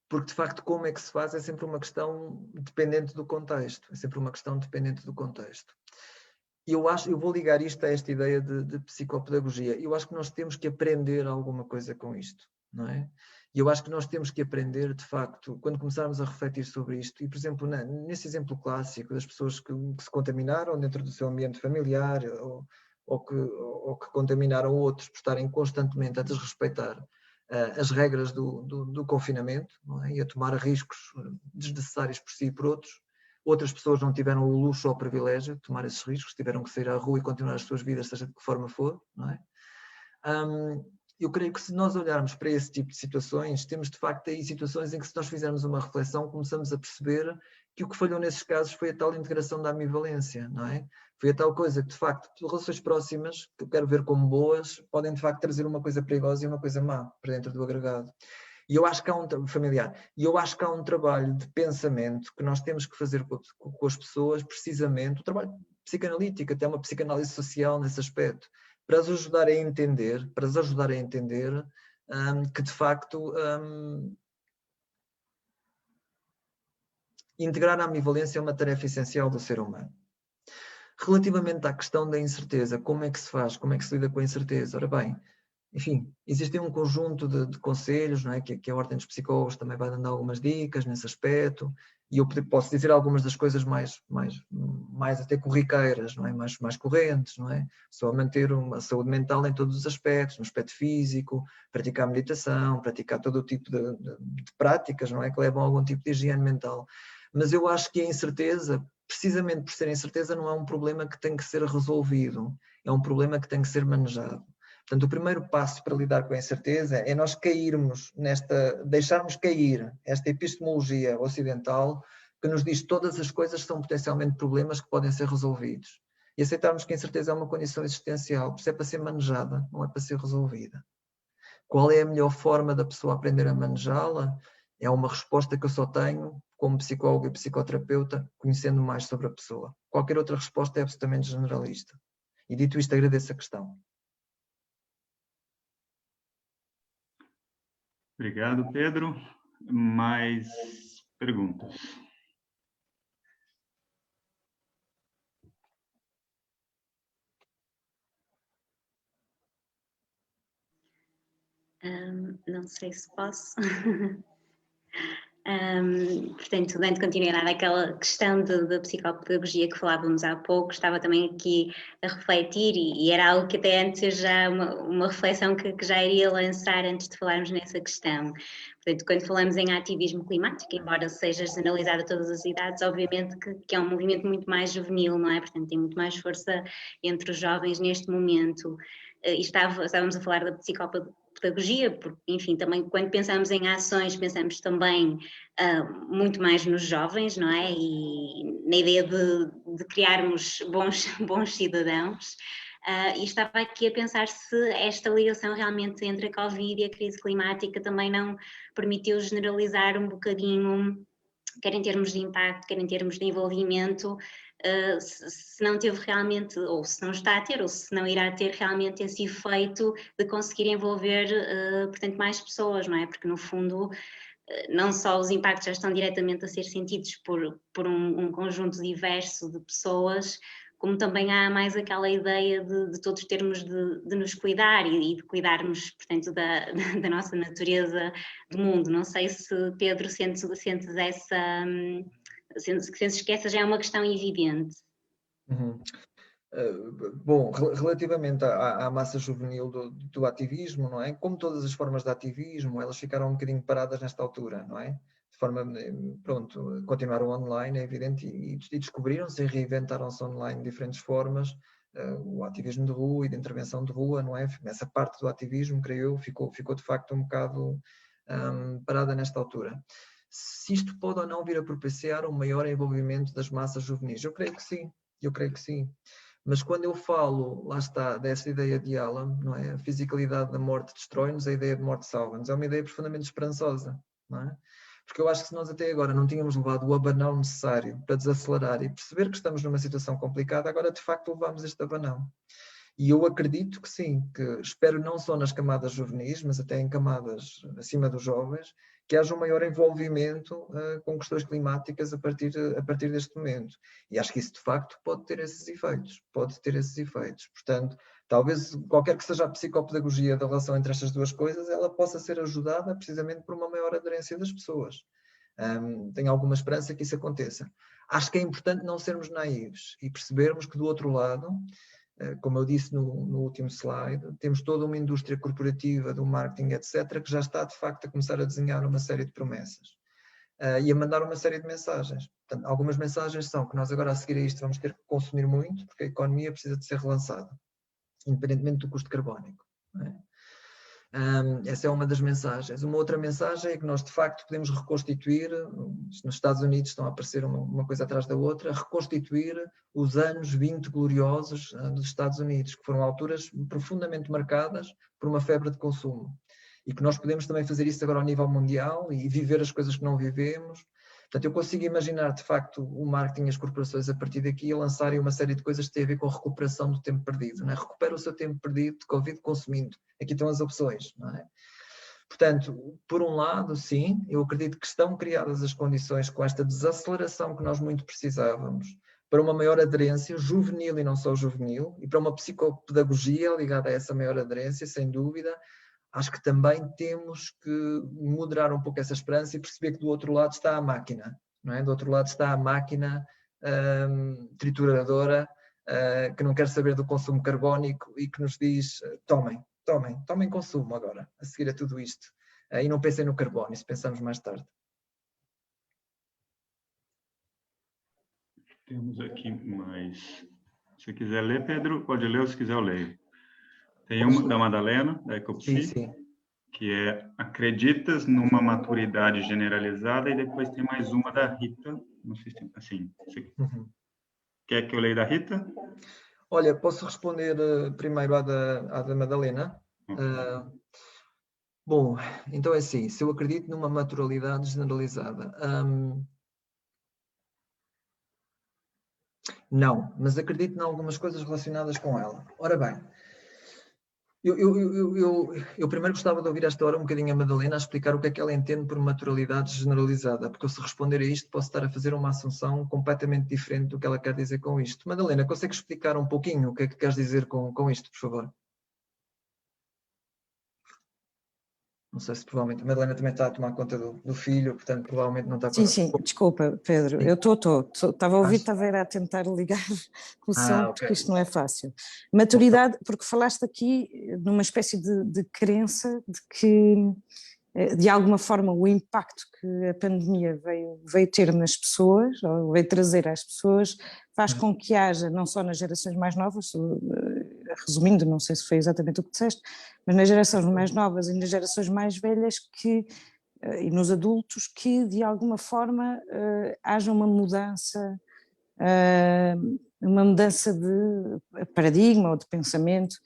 Porque, de facto, como é que se faz é sempre uma questão dependente do contexto. É sempre uma questão dependente do contexto. Eu vou ligar isto a esta ideia de psicopedagogia. Eu acho que nós temos que aprender alguma coisa com isto, não é? E eu acho que nós temos que aprender, de facto, quando começarmos a refletir sobre isto, e, por exemplo, nesse exemplo clássico das pessoas que se contaminaram dentro do seu ambiente familiar ou que contaminaram outros por estarem constantemente a desrespeitar as regras do confinamento, não é? E a tomar riscos desnecessários por si e por outros. Outras pessoas não tiveram o luxo ou o privilégio de tomar esses riscos, tiveram que sair à rua e continuar as suas vidas, seja de que forma for, não é? Eu creio que, se nós olharmos para esse tipo de situações, temos de facto aí situações em que, se nós fizermos uma reflexão, começamos a perceber que o que falhou nesses casos foi a tal integração da ambivalência, não é? Foi a tal coisa que, de facto, relações próximas, que eu quero ver como boas, podem de facto trazer uma coisa perigosa e uma coisa má para dentro do agregado. E eu acho que há eu acho que há um trabalho de pensamento que nós temos que fazer com as pessoas, precisamente, o trabalho psicanalítico, até uma psicanálise social nesse aspecto, para as ajudar a entender, que, de facto, integrar a ambivalência é uma tarefa essencial do ser humano. Relativamente à questão da incerteza, como é que se faz? Como é que se lida com a incerteza? Ora bem, enfim, existem um conjunto de conselhos, não é? Que a Ordem dos Psicólogos também vai dando algumas dicas nesse aspecto, e eu posso dizer algumas das coisas mais até corriqueiras, não é? Mais correntes, não é? Só manter uma saúde mental em todos os aspectos, no aspecto físico, praticar meditação, praticar todo o tipo de práticas, não é? Que levam a algum tipo de higiene mental. Mas eu acho que a incerteza, precisamente por ser incerteza, não é um problema que tem que ser resolvido, é um problema que tem que ser manejado. Portanto, o primeiro passo para lidar com a incerteza é nós deixarmos cair esta epistemologia ocidental que nos diz que todas as coisas são potencialmente problemas que podem ser resolvidos. E aceitarmos que a incerteza é uma condição existencial, por isso é para ser manejada, não é para ser resolvida. Qual é a melhor forma da pessoa aprender a manejá-la? É uma resposta que eu só tenho como psicólogo e psicoterapeuta, conhecendo mais sobre a pessoa. Qualquer outra resposta é absolutamente generalista. E dito isto, agradeço a questão. Obrigado, Pedro. Mais perguntas? Não sei se posso. Portanto, dando continuidade àquela questão da psicopedagogia que falávamos há pouco, estava também aqui a refletir, e era algo que até antes já uma reflexão que já iria lançar antes de falarmos nessa questão. Portanto, quando falamos em ativismo climático, embora seja generalizado a todas as idades, obviamente que é um movimento muito mais juvenil, não é? Portanto, tem muito mais força entre os jovens neste momento. E estávamos a falar da psicopedagogia, porque, enfim, também quando pensamos em ações, pensamos também muito mais nos jovens, não é? E na ideia de criarmos bons cidadãos. E estava aqui a pensar se esta ligação realmente entre a Covid e a crise climática também não permitiu generalizar um bocadinho, quer em termos de impacto, quer em termos de envolvimento, se não teve realmente, ou se não está a ter, ou se não irá ter realmente esse efeito de conseguir envolver, portanto, mais pessoas, não é? Porque, no fundo, não só os impactos já estão diretamente a ser sentidos por um conjunto diverso de pessoas, como também há mais aquela ideia de todos termos de nos cuidar e de cuidarmos, portanto, da nossa natureza, do mundo. Não sei se, Pedro, sentes essa... Sentes que essa já é uma questão evidente. Uhum. Bom, relativamente à massa juvenil do ativismo, não é? Como todas as formas de ativismo, elas ficaram um bocadinho paradas nesta altura, não é? De forma, pronto, continuaram online, é evidente, e descobriram-se e reinventaram-se online de diferentes formas, o ativismo de rua e de intervenção de rua, não é? Essa parte do ativismo, creio eu, ficou de facto um bocado parada nesta altura. Se isto pode ou não vir a propiciar um maior envolvimento das massas juvenis? Eu creio que sim. Mas quando eu falo, lá está, dessa ideia de Alam, não é? A fisicalidade da morte destrói-nos, a ideia de morte salva-nos. É uma ideia profundamente esperançosa, não é? Porque eu acho que se nós até agora não tínhamos levado o abanão necessário para desacelerar e perceber que estamos numa situação complicada, agora de facto levamos este abanão. E eu acredito que sim, que espero não só nas camadas juvenis, mas até em camadas acima dos jovens, que haja um maior envolvimento com questões climáticas a partir deste momento. E acho que isso de facto pode ter esses efeitos, Portanto, talvez qualquer que seja a psicopedagogia da relação entre estas duas coisas, ela possa ser ajudada precisamente por uma maior aderência das pessoas. Tenho alguma esperança que isso aconteça. Acho que é importante não sermos naivos e percebermos que do outro lado, como eu disse no último slide, temos toda uma indústria corporativa do marketing, etc., que já está de facto a começar a desenhar uma série de promessas e a mandar uma série de mensagens. Portanto, algumas mensagens são que nós agora a seguir a isto vamos ter que consumir muito, porque a economia precisa de ser relançada, independentemente do custo carbónico. Não é? Essa é uma das mensagens. Uma outra mensagem é que nós de facto podemos reconstituir, nos Estados Unidos estão a aparecer uma coisa atrás da outra, reconstituir os anos 20 gloriosos dos Estados Unidos, que foram alturas profundamente marcadas por uma febre de consumo. E que nós podemos também fazer isso agora ao nível mundial e viver as coisas que não vivemos. Portanto, eu consigo imaginar, de facto, o marketing e as corporações a partir daqui a lançarem uma série de coisas que têm a ver com a recuperação do tempo perdido. Não é? Recupera o seu tempo perdido de Covid consumindo. Aqui estão as opções. Não é? Portanto, por um lado, sim, eu acredito que estão criadas as condições com esta desaceleração que nós muito precisávamos para uma maior aderência juvenil e não só juvenil, e para uma psicopedagogia ligada a essa maior aderência, sem dúvida. Acho que também temos que moderar um pouco essa esperança e perceber que do outro lado está a máquina, não é? Do outro lado está a máquina trituradora que não quer saber do consumo carbónico e que nos diz tomem consumo agora, a seguir a tudo isto. E não pensem no carbono, isso pensamos mais tarde. Temos aqui mais. Se quiser ler, Pedro, pode ler, ou se quiser eu leio. Tem uma da Madalena, da Ecopsi, sim. Que é acreditas numa maturidade generalizada, e depois tem mais uma da Rita, não sei se tem, assim, Quer que eu leia da Rita? Olha, posso responder primeiro à da Madalena? Bom, então é assim, se eu acredito numa naturalidade generalizada, não, mas acredito em algumas coisas relacionadas com ela. Ora bem, eu primeiro gostava de ouvir esta hora um bocadinho a Madalena a explicar o que é que ela entende por naturalidade generalizada, porque eu, se responder a isto, posso estar a fazer uma assunção completamente diferente do que ela quer dizer com isto. Madalena, consegues explicar um pouquinho o que é que queres dizer com isto, por favor? Não sei se provavelmente a Madalena também está a tomar conta do filho, portanto provavelmente não está... Sim, desculpa, Pedro, sim. Eu estava a ouvir, estava a tentar ligar com o som, porque isto não é fácil. Maturidade, porque falaste aqui numa espécie de crença de que, de alguma forma, o impacto que a pandemia veio ter nas pessoas, ou veio trazer às pessoas, faz com que haja, não só nas gerações mais novas, resumindo, não sei se foi exatamente o que disseste, mas nas gerações mais novas e nas gerações mais velhas e nos adultos, que de alguma forma haja uma mudança de paradigma ou de pensamento.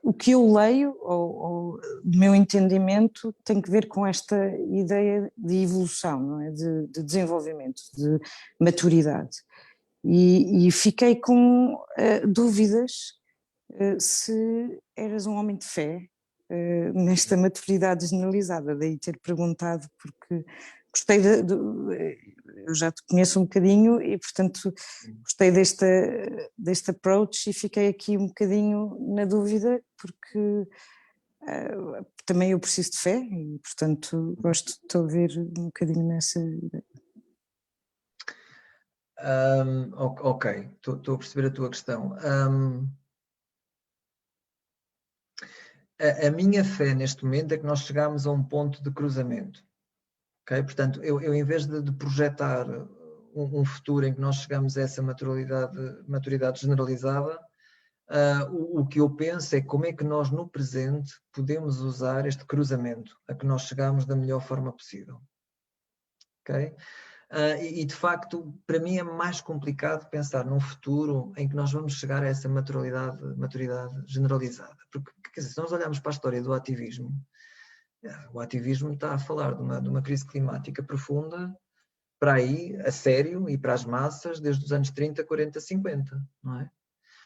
O que eu leio, ou o meu entendimento, tem que ver com esta ideia de evolução, não é? De desenvolvimento, de maturidade. E fiquei com dúvidas se eras um homem de fé nesta maturidade generalizada, daí ter perguntado, porque gostei eu já te conheço um bocadinho e portanto gostei deste approach e fiquei aqui um bocadinho na dúvida, porque também eu preciso de fé e portanto gosto de te ouvir um bocadinho nessa ideia. Ok, estou a perceber a tua questão. A minha fé neste momento é que nós chegamos a um ponto de cruzamento. Okay? Portanto, eu em vez de projetar um futuro em que nós chegamos a essa maturidade generalizada, o que eu penso é como é que nós no presente podemos usar este cruzamento a que nós chegamos da melhor forma possível. Okay? E de facto, para mim é mais complicado pensar num futuro em que nós vamos chegar a essa maturidade generalizada. Porque, quer dizer, se nós olharmos para a história do ativismo, o ativismo está a falar de uma crise climática profunda para aí, a sério, e para as massas, desde os anos 30, 40, 50, não é?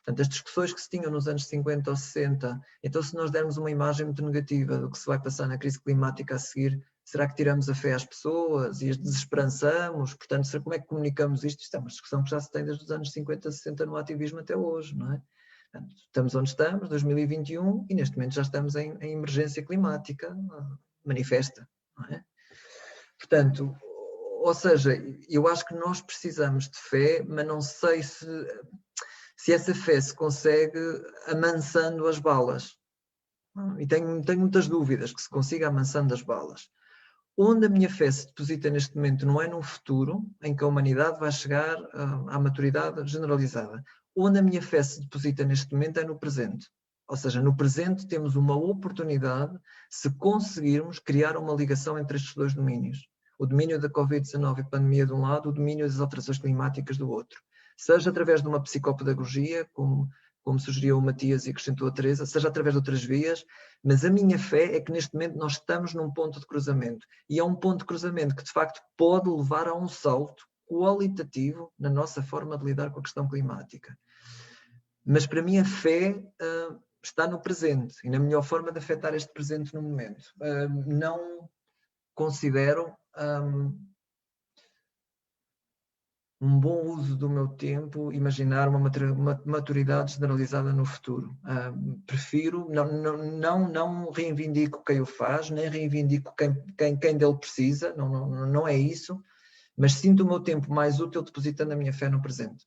Portanto, as discussões que se tinham nos anos 50 ou 60, então se nós dermos uma imagem muito negativa do que se vai passar na crise climática a seguir, será que tiramos a fé às pessoas e as desesperançamos? Portanto, como é que comunicamos isto? Isto é uma discussão que já se tem desde os anos 50, 60 no ativismo até hoje, não é? Portanto, estamos onde estamos, 2021, e neste momento já estamos em emergência climática manifesta, não é? Portanto, ou seja, eu acho que nós precisamos de fé, mas não sei se essa fé se consegue amansando as balas. E tenho muitas dúvidas que se consiga amansando as balas. Onde a minha fé se deposita neste momento não é no futuro, em que a humanidade vai chegar à maturidade generalizada. Onde a minha fé se deposita neste momento é no presente. Ou seja, no presente temos uma oportunidade se conseguirmos criar uma ligação entre estes dois domínios. O domínio da Covid-19 e pandemia de um lado, o domínio das alterações climáticas do outro. Seja através de uma psicopedagogia, como sugeriu o Matias e acrescentou a Teresa, seja através de outras vias, mas a minha fé é que neste momento nós estamos num ponto de cruzamento. E é um ponto de cruzamento que de facto pode levar a um salto qualitativo na nossa forma de lidar com a questão climática. Mas para mim a fé está no presente e na melhor forma de afetar este presente no momento. Não considero um bom uso do meu tempo imaginar uma maturidade generalizada no futuro. Prefiro, não reivindico quem o faz, nem reivindico quem dele precisa, não é isso, mas sinto o meu tempo mais útil depositando a minha fé no presente.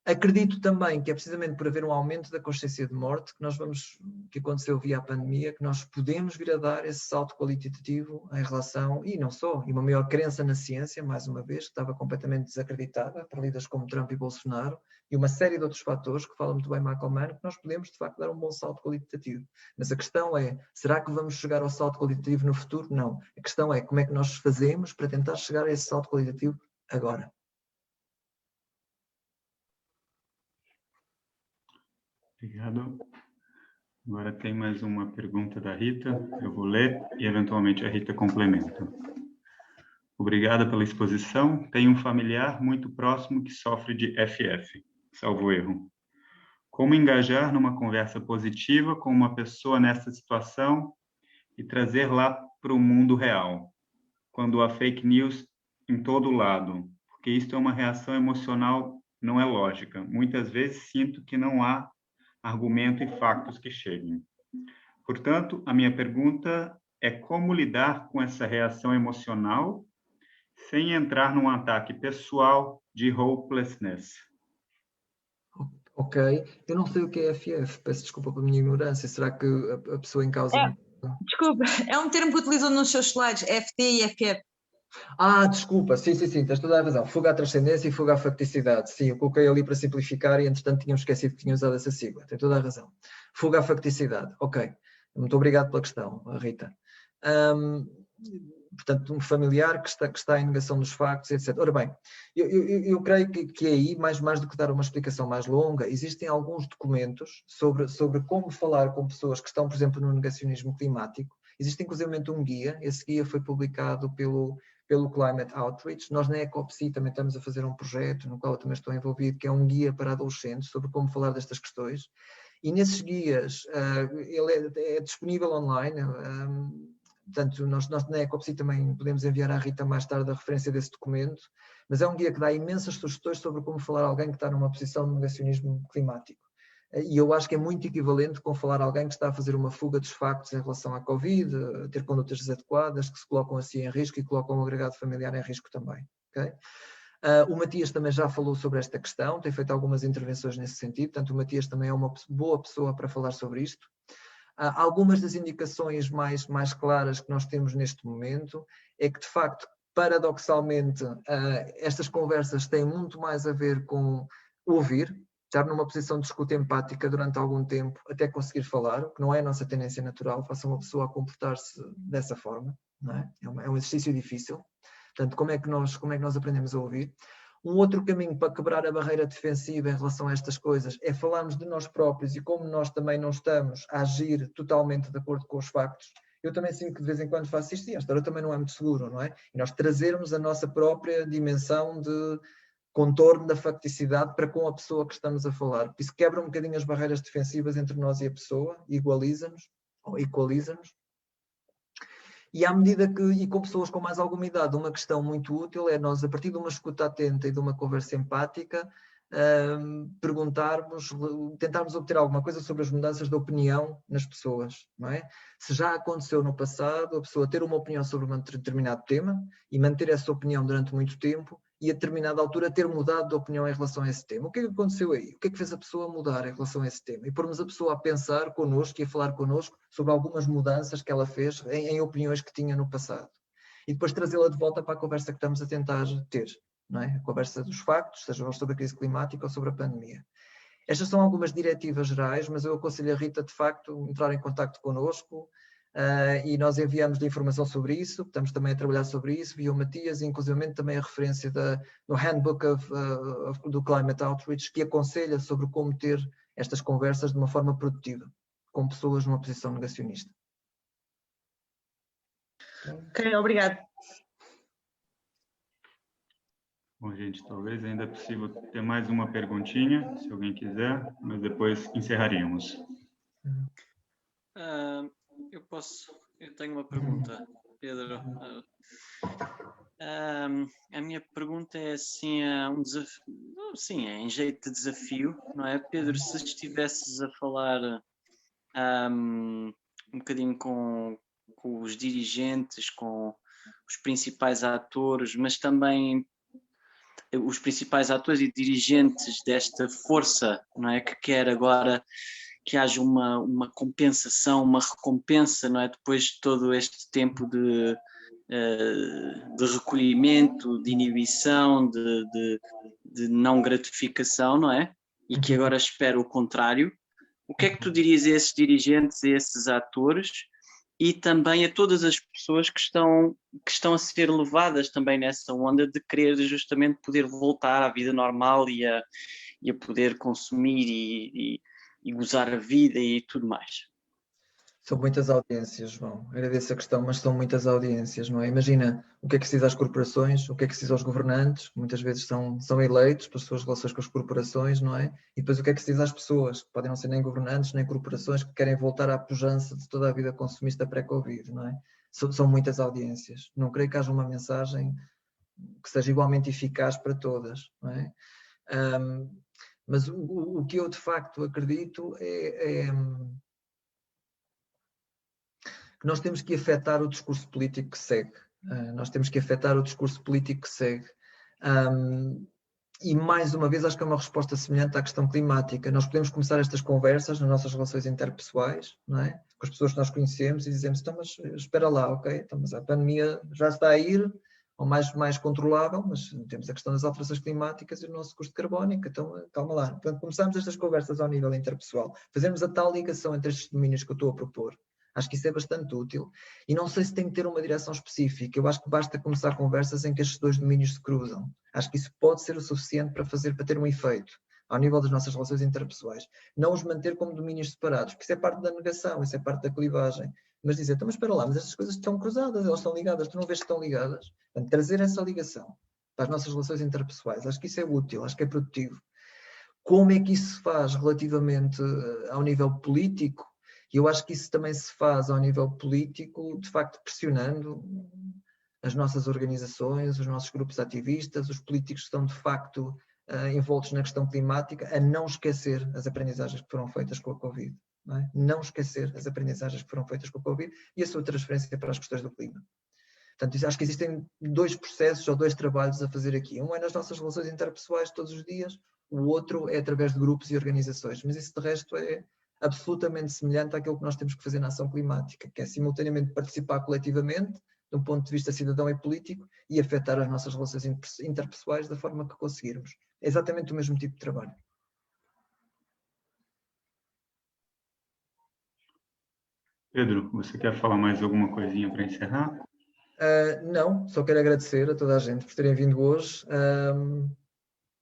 Acredito também que é precisamente por haver um aumento da consciência de morte que aconteceu via a pandemia, que nós podemos vir a dar esse salto qualitativo em relação, e não só, e uma maior crença na ciência, mais uma vez, que estava completamente desacreditada por líderes como Trump e Bolsonaro, e uma série de outros fatores que fala muito bem Michael Mann, que nós podemos de facto dar um bom salto qualitativo. Mas a questão é, será que vamos chegar ao salto qualitativo no futuro? Não. A questão é como é que nós fazemos para tentar chegar a esse salto qualitativo agora. Obrigado. Agora tem mais uma pergunta da Rita, eu vou ler e eventualmente a Rita complementa. Obrigada pela exposição. Tenho um familiar muito próximo que sofre de FF, salvo erro. Como engajar numa conversa positiva com uma pessoa nessa situação e trazer lá para o mundo real, quando há fake news em todo lado? Porque isto é uma reação emocional, não é lógica. Muitas vezes sinto que não há argumento e factos que cheguem. Portanto, a minha pergunta é como lidar com essa reação emocional sem entrar num ataque pessoal de hopelessness. Ok. Eu não sei o que é FF, peço desculpa pela minha ignorância. Será que a pessoa em causa... Desculpa, é um termo que utilizam nos seus slides, FT e FF. Desculpa, sim, tens toda a razão. Fuga à transcendência e fuga à facticidade. Sim, eu coloquei ali para simplificar e, entretanto, tínhamos esquecido que tinha usado essa sigla. Tem toda a razão. Fuga à facticidade. Ok. Muito obrigado pela questão, Rita. Portanto, um familiar que está em negação dos factos, etc. Ora bem, eu creio que aí, mais do que dar uma explicação mais longa, existem alguns documentos sobre como falar com pessoas que estão, por exemplo, no negacionismo climático. Existe, inclusive, um guia. Esse guia foi publicado pelo Climate Outreach. Nós na Ecopsi também estamos a fazer um projeto no qual eu também estou envolvido, que é um guia para adolescentes sobre como falar destas questões. E nesses guias, ele é disponível online. Portanto, nós na Ecopsi também podemos enviar à Rita mais tarde a referência desse documento, mas é um guia que dá imensas sugestões sobre como falar a alguém que está numa posição de negacionismo climático. E eu acho que é muito equivalente com falar a alguém que está a fazer uma fuga dos factos em relação à Covid, a ter condutas desadequadas, que se colocam assim em risco e colocam o agregado familiar em risco também. Okay? O Matias também já falou sobre esta questão, tem feito algumas intervenções nesse sentido, portanto o Matias também é uma boa pessoa para falar sobre isto. Algumas das indicações mais claras que nós temos neste momento é que, de facto, paradoxalmente, estas conversas têm muito mais a ver com ouvir. estar numa posição de escuta empática durante algum tempo até conseguir falar, o que não é a nossa tendência natural, faça uma pessoa a comportar-se dessa forma, não é? É um exercício difícil. Portanto, como é que nós aprendemos a ouvir? Um outro caminho para quebrar a barreira defensiva em relação a estas coisas é falarmos de nós próprios e como nós também não estamos a agir totalmente de acordo com os factos. Eu também sinto que de vez em quando faço isto e a história também não é muito seguro, não é? E nós trazermos a nossa própria dimensão de contorno da facticidade para com a pessoa que estamos a falar. Por isso quebra um bocadinho as barreiras defensivas entre nós e a pessoa, igualiza-nos, ou equaliza-nos. E à medida que, e com pessoas com mais alguma idade, uma questão muito útil é nós, a partir de uma escuta atenta e de uma conversa empática, tentarmos obter alguma coisa sobre as mudanças de opinião nas pessoas, não é? Se já aconteceu no passado, a pessoa ter uma opinião sobre um determinado tema e manter essa opinião durante muito tempo e a determinada altura ter mudado de opinião em relação a esse tema. O que é que aconteceu aí? O que é que fez a pessoa mudar em relação a esse tema? E pormos a pessoa a pensar connosco e a falar connosco sobre algumas mudanças que ela fez em opiniões que tinha no passado. E depois trazê-la de volta para a conversa que estamos a tentar ter. Não é? A conversa dos factos, seja sobre a crise climática ou sobre a pandemia. Estas são algumas diretivas gerais, mas eu aconselho a Rita, de facto, entrar em contacto connosco e nós enviamos-lhe informação sobre isso, estamos também a trabalhar sobre isso, via o Matias, e inclusive também a referência no Handbook do Climate Outreach, que aconselha sobre como ter estas conversas de uma forma produtiva, com pessoas numa posição negacionista. Ok, obrigado. Bom, gente, talvez ainda é possível ter mais uma perguntinha, se alguém quiser, mas depois encerraríamos. Eu tenho uma pergunta, Pedro. A minha pergunta é assim, sim, é em jeito de desafio, não é? Pedro, se estivesses a falar um bocadinho com os dirigentes, com os principais atores, mas também os principais atores e dirigentes desta força, não é, que quer agora que haja uma compensação, uma recompensa, não é, depois de todo este tempo de recolhimento, de inibição, de não gratificação, não é? E que agora espera o contrário. O que é que tu dirias a esses dirigentes, a esses atores e também a todas as pessoas que estão a ser levadas também nessa onda de querer justamente poder voltar à vida normal e a poder consumir e gozar a vida e tudo mais? São muitas audiências, João. Agradeço a questão, mas são muitas audiências, não é? Imagina o que é que precisa às corporações, o que é que precisa aos governantes, que muitas vezes são eleitos pelas suas relações com as corporações, não é? E depois o que é que precisa às pessoas, que podem não ser nem governantes, nem corporações, que querem voltar à pujança de toda a vida consumista pré-Covid, não é? São muitas audiências. Não creio que haja uma mensagem que seja igualmente eficaz para todas, não é? Mas o que eu de facto acredito é que nós temos que afetar o discurso político que segue. Nós temos que afetar o discurso político que segue. E mais uma vez acho que é uma resposta semelhante à questão climática. Nós podemos começar estas conversas nas nossas relações interpessoais, não é? Com as pessoas que nós conhecemos e dizemos, então, mas espera lá, ok? Então, mas a pandemia já está a ir, ou mais controlável, mas temos a questão das alterações climáticas e o nosso custo carbónico, então calma lá. Portanto, começamos estas conversas ao nível interpessoal, fazermos a tal ligação entre estes domínios que eu estou a propor. Acho que isso é bastante útil. E não sei se tem que ter uma direção específica. Eu acho que basta começar conversas em que estes dois domínios se cruzam. Acho que isso pode ser o suficiente para ter um efeito ao nível das nossas relações interpessoais. Não os manter como domínios separados, porque isso é parte da negação, isso é parte da clivagem. Mas dizer, então, mas espera lá, mas estas coisas estão cruzadas, elas estão ligadas, tu não vês que estão ligadas? Portanto, trazer essa ligação para as nossas relações interpessoais, acho que isso é útil, acho que é produtivo. Como é que isso se faz relativamente ao nível político? E eu acho que isso também se faz ao nível político, de facto pressionando as nossas organizações, os nossos grupos ativistas, os políticos que estão de facto envoltos na questão climática, a não esquecer as aprendizagens que foram feitas com a Covid. Não é? Não esquecer as aprendizagens que foram feitas com a Covid e a sua transferência para as questões do clima. Portanto, acho que existem dois processos ou dois trabalhos a fazer aqui. Um é nas nossas relações interpessoais todos os dias, o outro é através de grupos e organizações. Mas isso, de resto, é absolutamente semelhante àquilo que nós temos que fazer na ação climática, que é simultaneamente participar coletivamente, de um ponto de vista cidadão e político, e afetar as nossas relações interpessoais da forma que conseguirmos. É exatamente o mesmo tipo de trabalho. Pedro, você quer falar mais alguma coisinha para encerrar? Não, só quero agradecer a toda a gente por terem vindo hoje.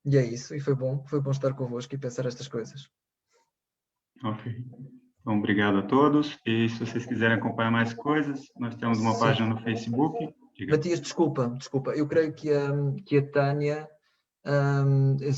E é isso, e foi bom estar convosco e pensar estas coisas. Ok. Então, obrigado a todos. E se vocês quiserem acompanhar mais coisas, nós temos uma página no Facebook. Diga. Matias, desculpa, eu creio que a Tânia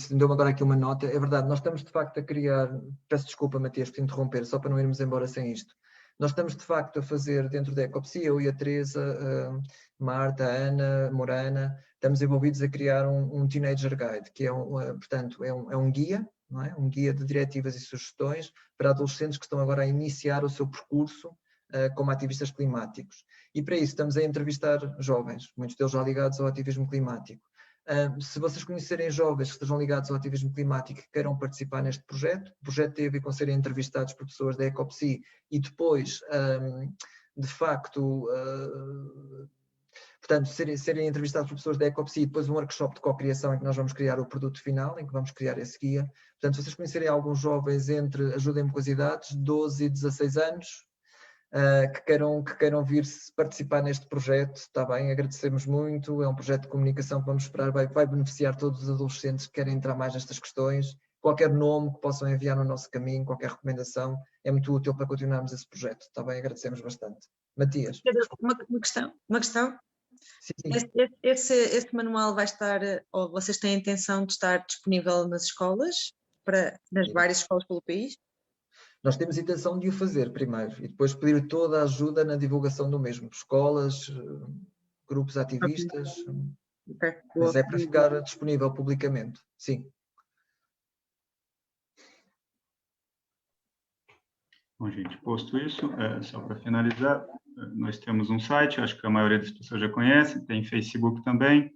deu-me agora aqui uma nota. É verdade, nós estamos de facto a criar, peço desculpa, Matias, por interromper, só para não irmos embora sem isto. Nós estamos de facto a fazer dentro da Ecopsi, eu e a Teresa, Marta, a Ana, Morana, estamos envolvidos a criar um Teenager Guide, que é portanto, é um guia, não é? Um guia de diretivas e sugestões para adolescentes que estão agora a iniciar o seu percurso como ativistas climáticos. E para isso estamos a entrevistar jovens, muitos deles já ligados ao ativismo climático. Se vocês conhecerem jovens que estejam ligados ao ativismo climático e que queiram participar neste projeto, o projeto teve a ver com serem entrevistados por pessoas da Ecopsi e depois, de facto, portanto, serem entrevistados por pessoas da Ecopsi e depois um workshop de co-criação em que nós vamos criar o produto final, em que vamos criar esse guia. Portanto, se vocês conhecerem alguns jovens entre, ajudem-me com as idades, 12 e 16 anos, que queiram vir participar neste projeto, está bem, agradecemos muito, é um projeto de comunicação que vamos esperar, vai beneficiar todos os adolescentes que querem entrar mais nestas questões. Qualquer nome que possam enviar no nosso caminho, qualquer recomendação, é muito útil para continuarmos esse projeto, está bem, agradecemos bastante. Matias. Uma questão. Sim. Esse manual vai estar, ou vocês têm a intenção de estar disponível nas escolas, nas várias escolas pelo país? Nós temos a intenção de o fazer primeiro e depois pedir toda a ajuda na divulgação do mesmo. Escolas, grupos ativistas, Okay. mas é para ficar disponível publicamente, sim. Bom, gente, posto isso, só para finalizar, nós temos um site, acho que a maioria das pessoas já conhece, tem Facebook também.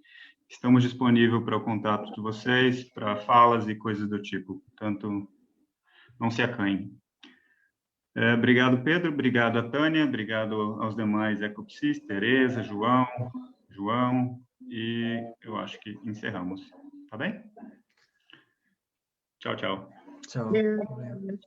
Estamos disponíveis para o contato de vocês, para falas e coisas do tipo. Portanto, não se acanhem. Obrigado, Pedro. Obrigado a Tânia. Obrigado aos demais Ecopsis, Tereza, João. E eu acho que encerramos. Tá bem? Tchau, tchau. Tchau. Obrigado.